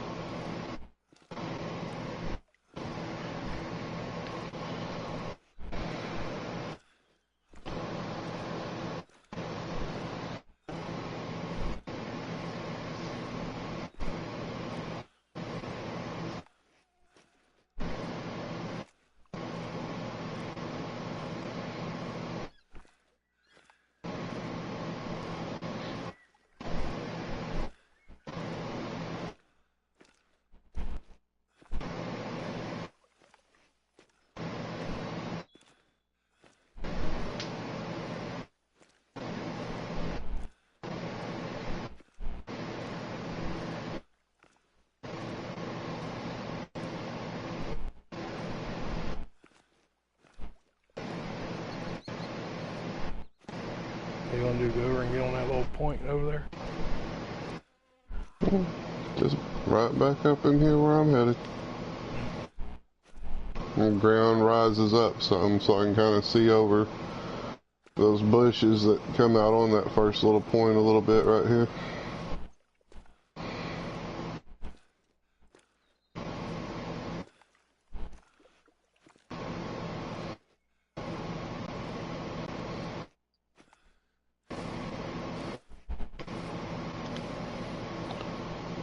S1: You gonna do go over and get on that little point over there?
S2: Just right back up in here where I'm headed. The ground rises up some, so I can kind of see over those bushes that come out on that first little point a little bit right here.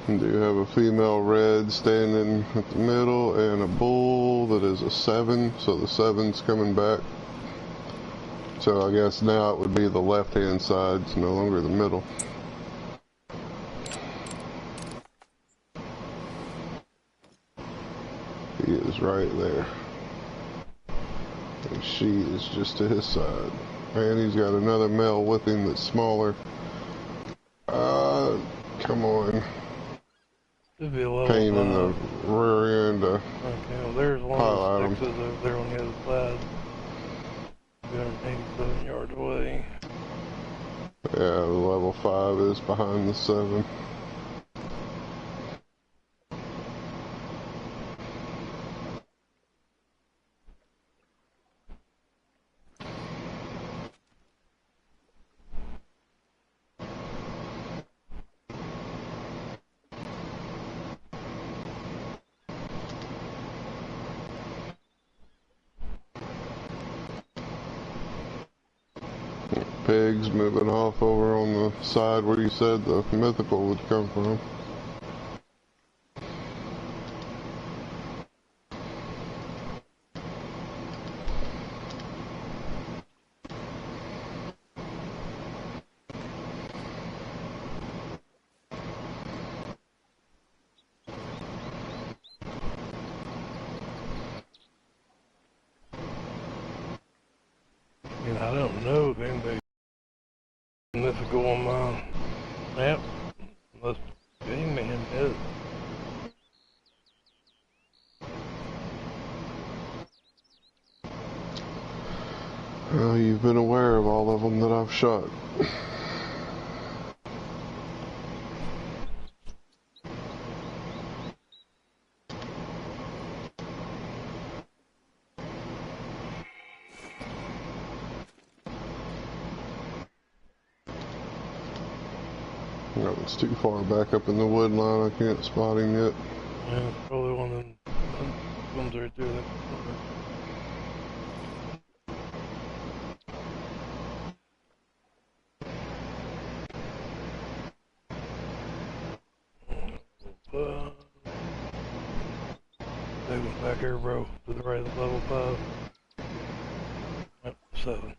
S2: I do have a female red standing at the middle and a bull that is a 7, so the 7's coming back. So I guess now it would be the left hand side, it's no longer the middle. He is right there. And she is just to his side. And he's got another male with him that's smaller. Come on.
S1: Should be a level
S2: Pain in the
S1: 5.
S2: rear end.
S1: Okay, well there's one
S2: Highlight
S1: of the sixes over there on the other side. 287 yards away.
S2: Yeah, the level 5 is behind the 7. Pigs moving off over on the side where you said the mythical would come from.
S1: And I don't know if anybody mythical on my map. Unless Game Man is.
S2: Well, you've been aware of all of them that I've shot. That was too far back up in the wood line, I can't spot him yet.
S1: Yeah, it's probably one of them comes right through that. They went back here, bro, to the right of the level 5. Yep, 7.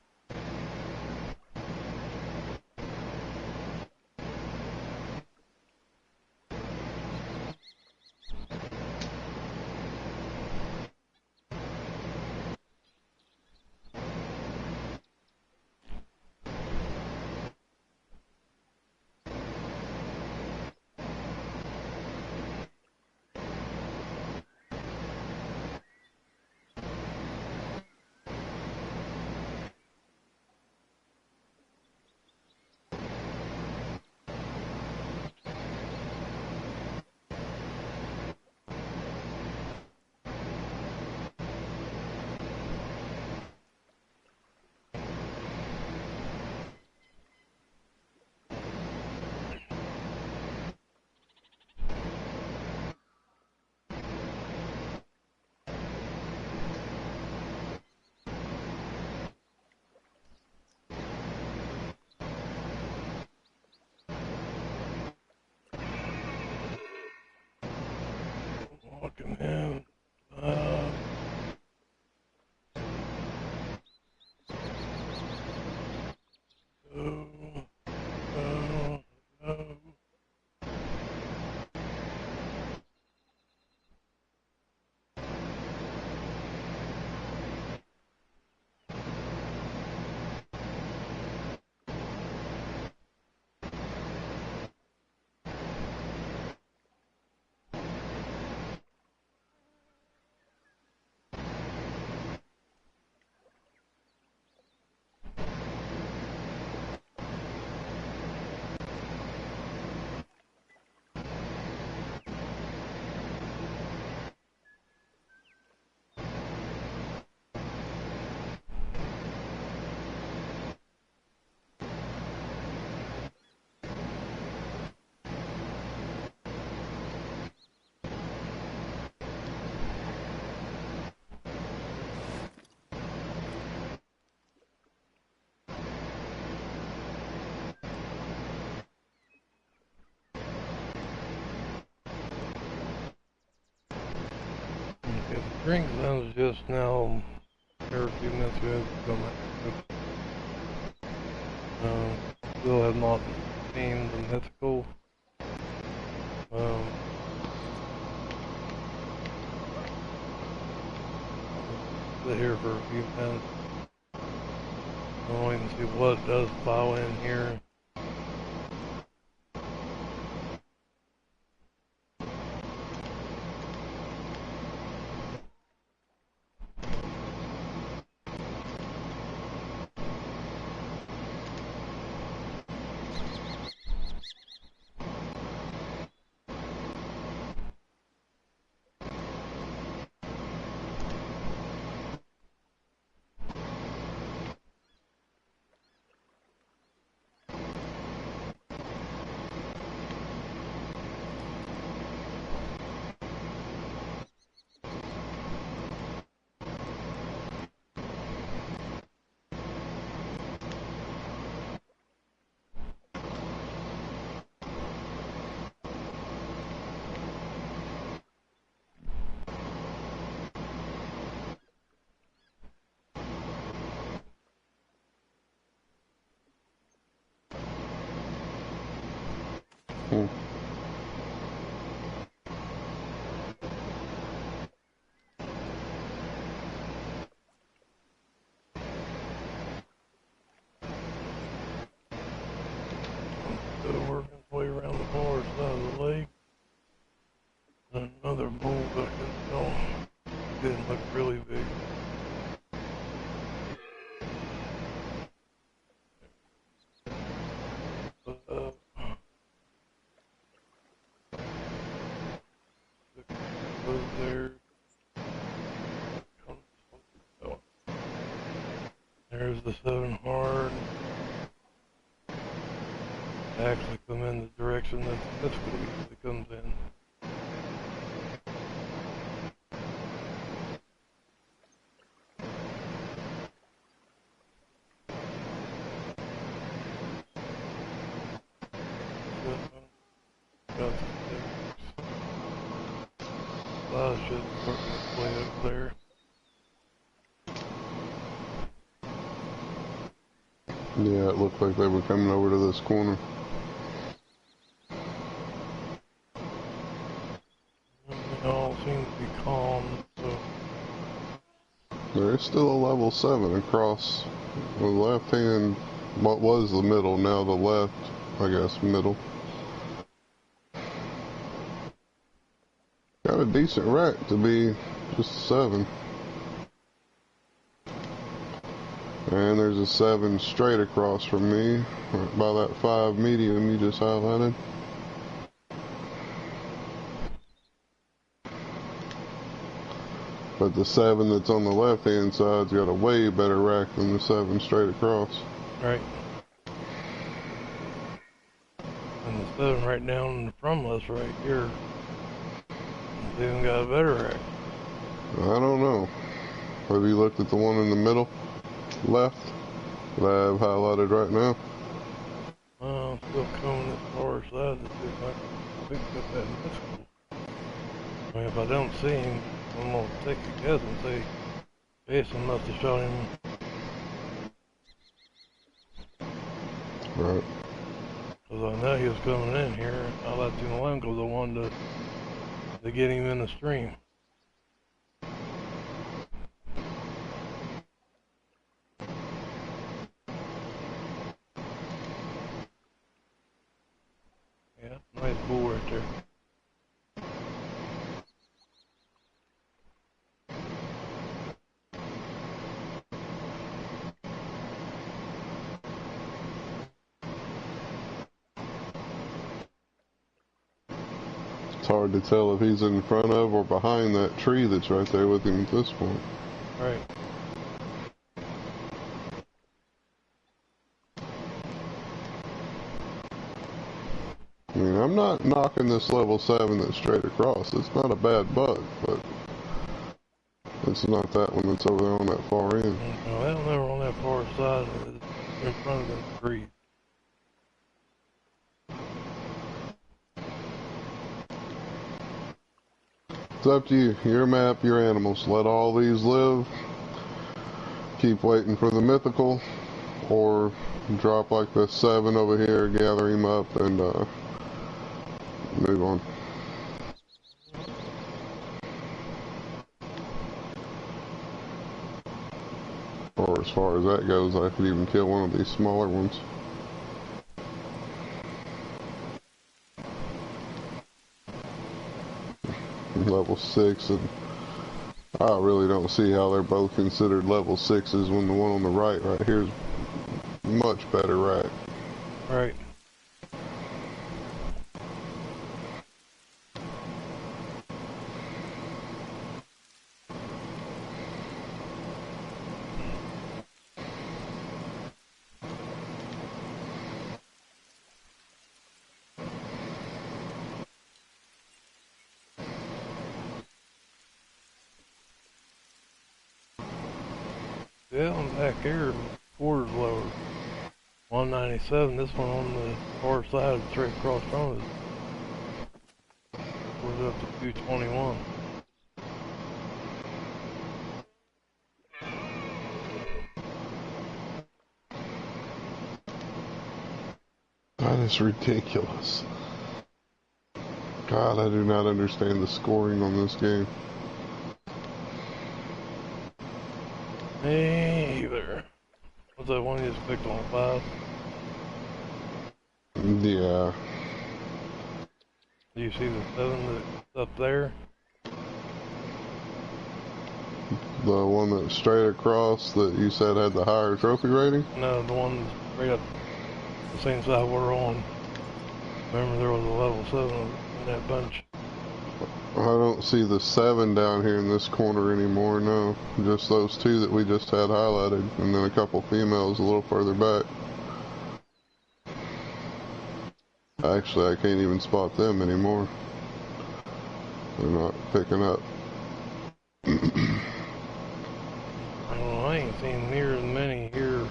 S1: Welcome in. No, no, no. Okay, the drink zone's just now, here a few minutes ago, come still have not seen the mythical. Sit here for a few minutes. I'll wait and see what does plow in here.
S2: Hmm.
S1: Still working its way around the north side of the lake. And another bull back in the dome. Didn't look really big. But, goes there. There's the 7 hard. Actually come in the direction that the mythical usually comes in. Got the sticks. Should work its way up there.
S2: Yeah, it looked like they were coming over to this corner.
S1: They all seem to be calm, so
S2: There is still a level 7 across the left hand, what was the middle, now the left, I guess, middle. Got a decent rack to be just a 7. And there's a 7 straight across from me, right by that 5 medium you just highlighted. But the 7 that's on the left hand side's got a way better rack than the 7 straight across.
S1: right. And the 7 right down from us right here. It's even got a better rack.
S2: I don't know. Have you looked at the one in the middle left that I have highlighted right now?
S1: I'm still coming as far as that to see if I can pick up that mythical. I mean, if I don't see him, I'm gonna take a guess and say Jason must have shot him.
S2: Right.
S1: Because I know he was coming in here. I left him alone because I wanted to get him in the stream. Yeah, nice bull right there.
S2: It's hard to tell if he's in front of or behind that tree that's right there with him at this point.
S1: Right.
S2: I mean, I'm not knocking this level 7 that's straight across. It's not a bad bug, but it's not that one that's over there on that far end.
S1: No, that one over on that far side is in front of the tree.
S2: It's up to you. Your map, your animals. Let all these live. Keep waiting for the mythical, or drop like the 7 over here, gather him up, and move on. Or as far as that goes, I could even kill one of these smaller ones. Level 6, and I really don't see how they're both considered level 6s when the one on the right here is much better rack.
S1: Right. Yeah, I'm back here, quarters lower. 197, this one on the far side, straight across from us. We're up to 221.
S2: That is ridiculous. God, I do not understand the scoring on this game.
S1: Me either. What's that one you just picked on 5?
S2: Yeah.
S1: Do you see the 7 that's up there?
S2: The one that's straight across that you said had the higher trophy rating?
S1: No, the one that's right up the same side we're on. Remember there was a level 7 in that bunch.
S2: I don't see the 7 down here in this corner anymore, no. Just those 2 that we just had highlighted, and then a couple females a little further back. Actually, I can't even spot them anymore. They're not picking up.
S1: I don't know, I ain't seen near as many here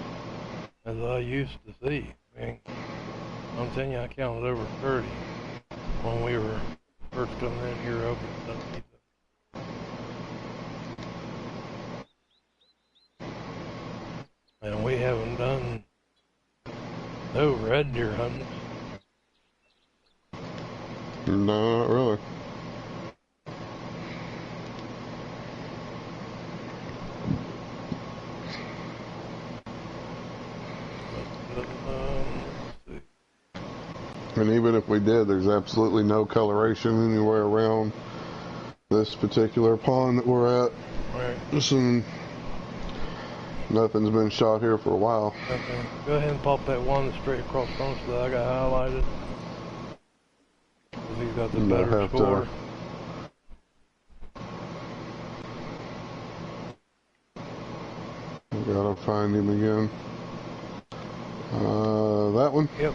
S1: as I used to see. I mean, I'm telling you, I counted over 30 when we were first coming in here over underneath it. And we haven't done no red deer hunting.
S2: No, not really. And even if we did, there's absolutely no coloration anywhere around this particular pond that we're at.
S1: Right.
S2: Listen, nothing's been shot here for a while.
S1: Okay. Go ahead and pop that one that's straight across from us that I got highlighted. Because he's got the better score.
S2: Gotta find him again. That one?
S1: Yep.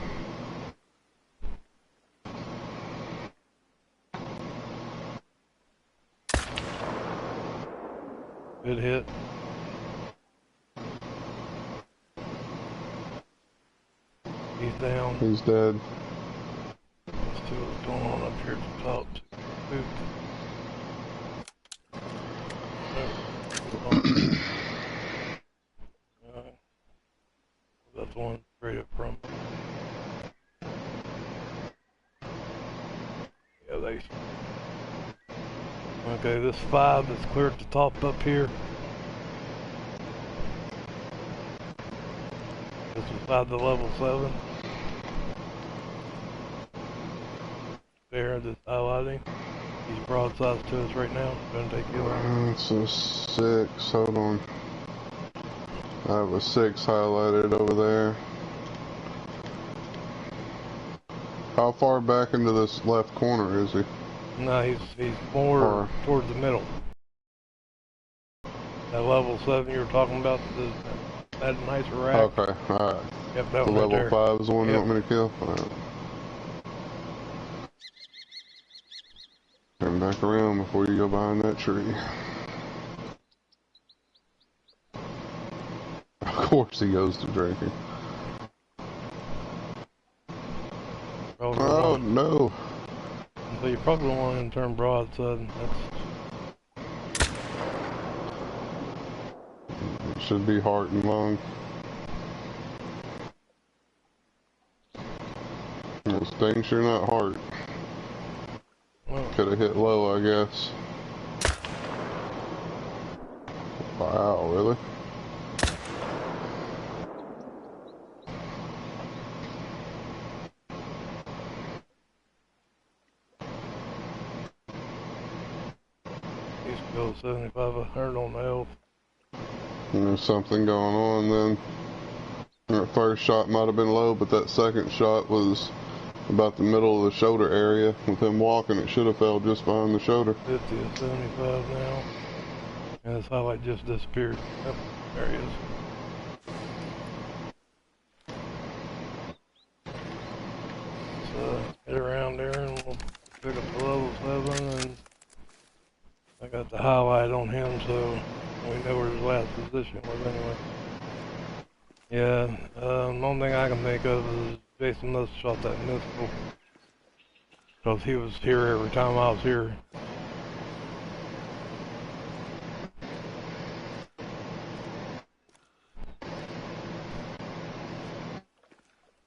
S1: Good hit. He's down.
S2: He's dead.
S1: Let's see what's going on up here at the top. That's the one straight up from. Yeah, they. Okay, this 5 that's clear at the top up here. This is beside the level 7. There, that's highlighting. He's broadsides to us right now. Gonna take you out.
S2: It's a 6. Hold on. I have a 6 highlighted over there. How far back into this left corner is he?
S1: No, he's more towards the middle. That level 7 you were talking about, that nice rack.
S2: Okay, alright.
S1: Yep, that
S2: The
S1: one right
S2: level
S1: there.
S2: 5 is the one you
S1: Yep.
S2: want me to kill? Alright. Turn back around before you go behind that tree. Of course he goes to drinking. Oh no!
S1: So you probably want to turn broadside.
S2: It should be heart and lung. It stinks you're not heart.
S1: Well,
S2: Could have hit low, I guess. Wow, really?
S1: used to go 75, 100 on the health.
S2: There's something going on then. That first shot might have been low, but that second shot was about the middle of the shoulder area. With him walking, it should have fell just behind the shoulder.
S1: 50 to 75 now. And his highlight just disappeared. Yep, there he is. So get around there and we'll pick up the level 7, and I got the highlight on him, so we know where his last position was anyway. Yeah, the only thing I can think of is Jason must have shot that missile, because he was here every time I was here.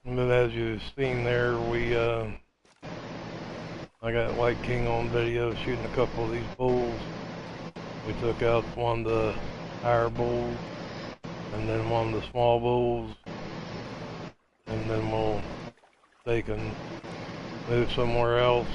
S1: And then as you've seen there, I got White King on video shooting a couple of these bulls. We took out one of the higher bulls, and then one of the small bulls, and then they can move somewhere else.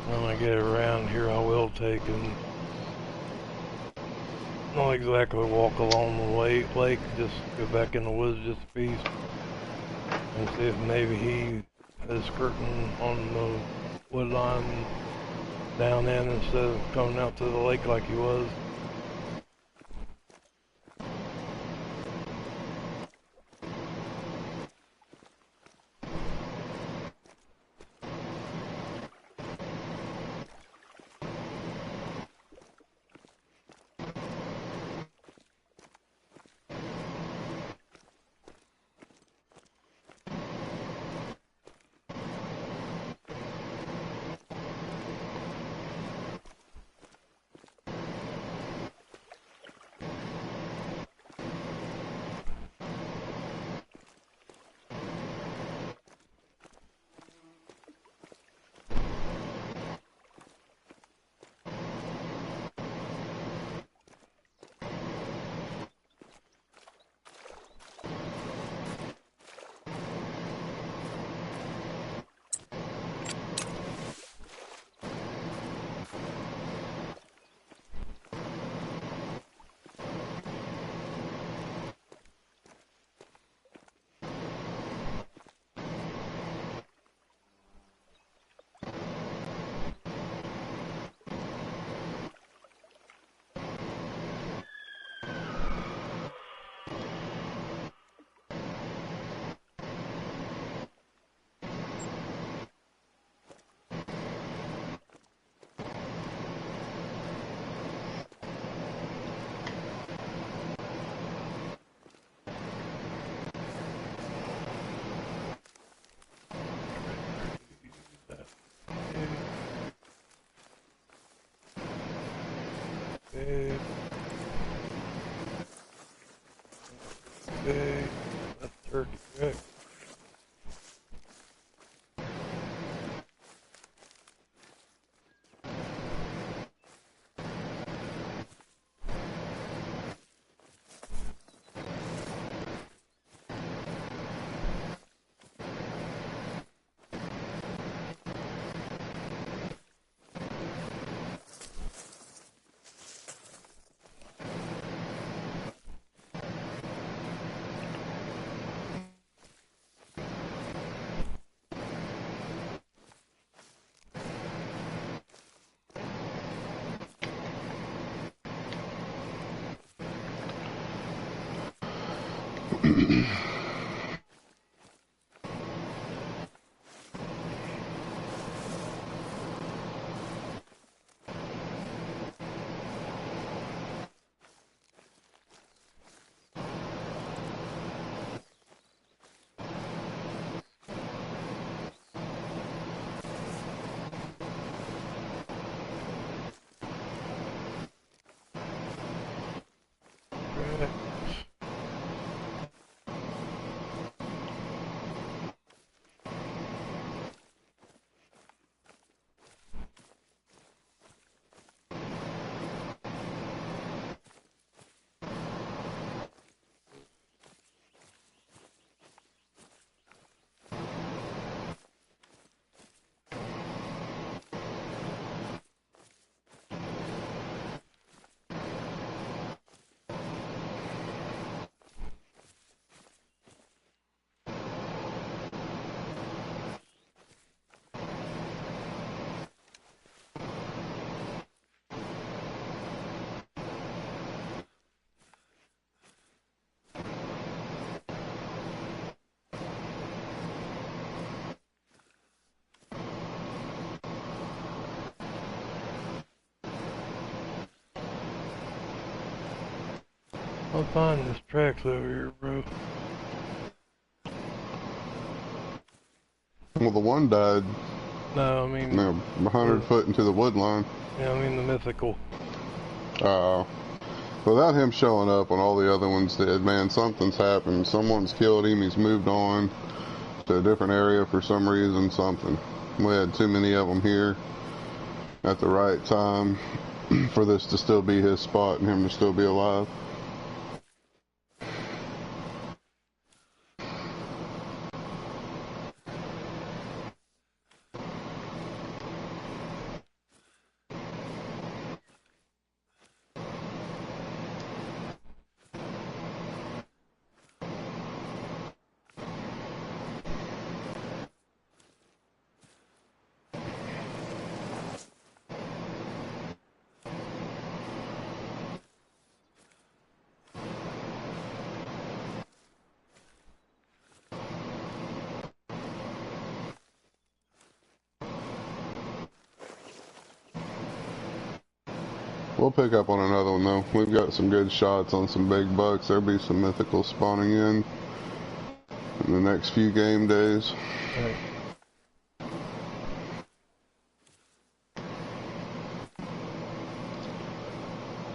S1: When I get around here, I will take and not exactly walk along the lake, just go back in the woods just a piece and see if maybe he is skirting on the wood line down in instead of coming out to the lake like he was. I'll find this tracks over here, bro.
S2: Well, the one died,
S1: No, I mean,
S2: you know, 100 foot into the wood line.
S1: yeah, I mean the mythical.
S2: Without him showing up when all the other ones did, man, something's happened. Someone's killed him. He's moved on to a different area for some reason. Something. We had too many of them here at the right time for this to still be his spot and him to still be alive. We'll pick up on another one though. We've got some good shots on some big bucks. There'll be some mythicals spawning in the next few game days.
S1: Right.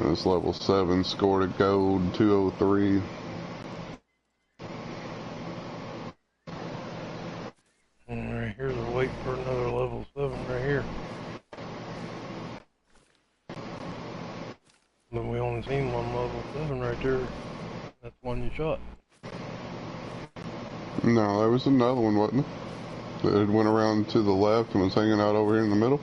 S2: This level 7 scored a gold 203.
S1: And right here, they're waiting for another level 7 right here. But we only seen one level 7 right there. That's one you shot.
S2: No, there was another one, wasn't there? That went around to the left and was hanging out over here in the middle.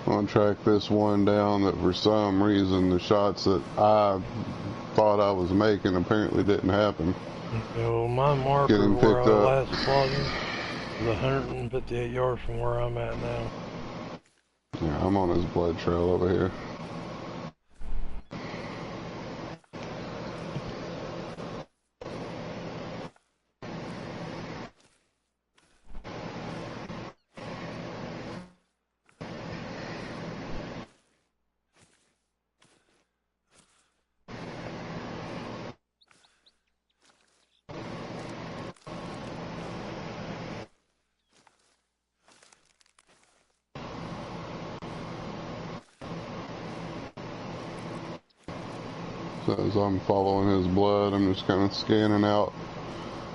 S2: I'll track this one down that for some reason the shots that I thought I was making apparently didn't happen.
S1: So my marker
S2: Getting
S1: where I
S2: picked up.
S1: last spotted is 158 yards from where I'm at now.
S2: Yeah, I'm on his blood trail over here. As I'm following his blood, I'm just kind of scanning out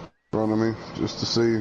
S2: in front of me just to see.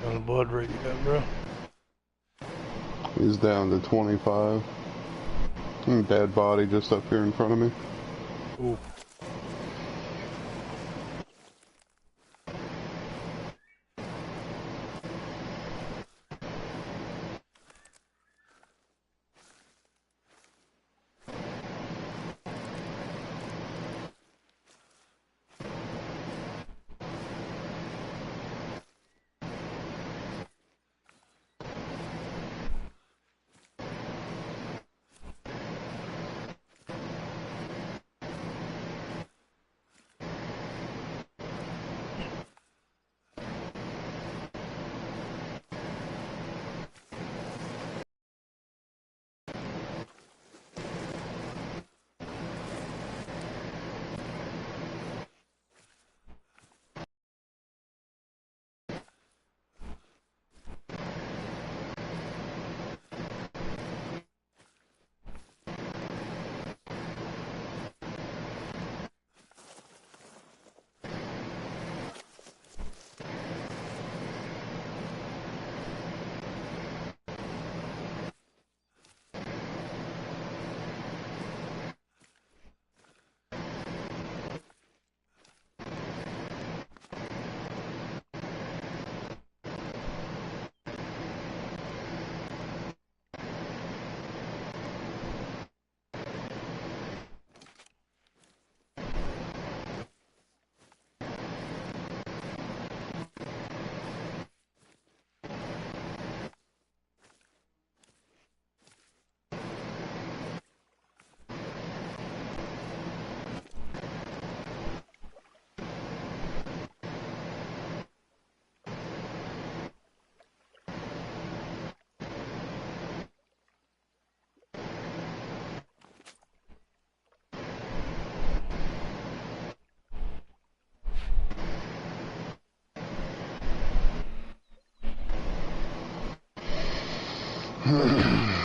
S1: On the blood rate you got, bro?
S2: He's down to 25. Dead body just up here in front of me.
S1: Ooh.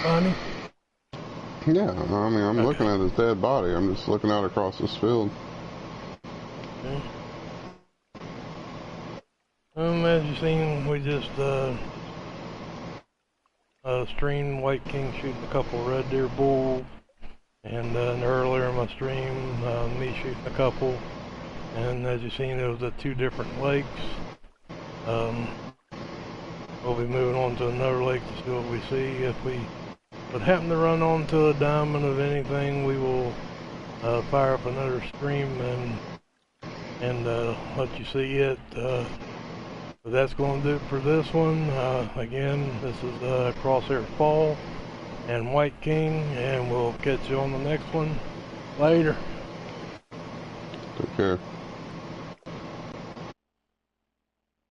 S1: Funny.
S2: Yeah, I mean, I'm looking at his dead body. I'm just looking out across this field.
S1: Okay. As you seen, we just streamed White King shooting a couple red deer bulls, and earlier in my stream, me shooting a couple. And as you seen, it was at 2 different lakes. We'll be moving on to another lake to see what we see. If we would happen to run onto a diamond of anything, we will fire up another stream and let you see it. But that's going to do it for this one. Again, this is Crosshair Fall and White King, and we'll catch you on the next one. Later.
S2: Take care.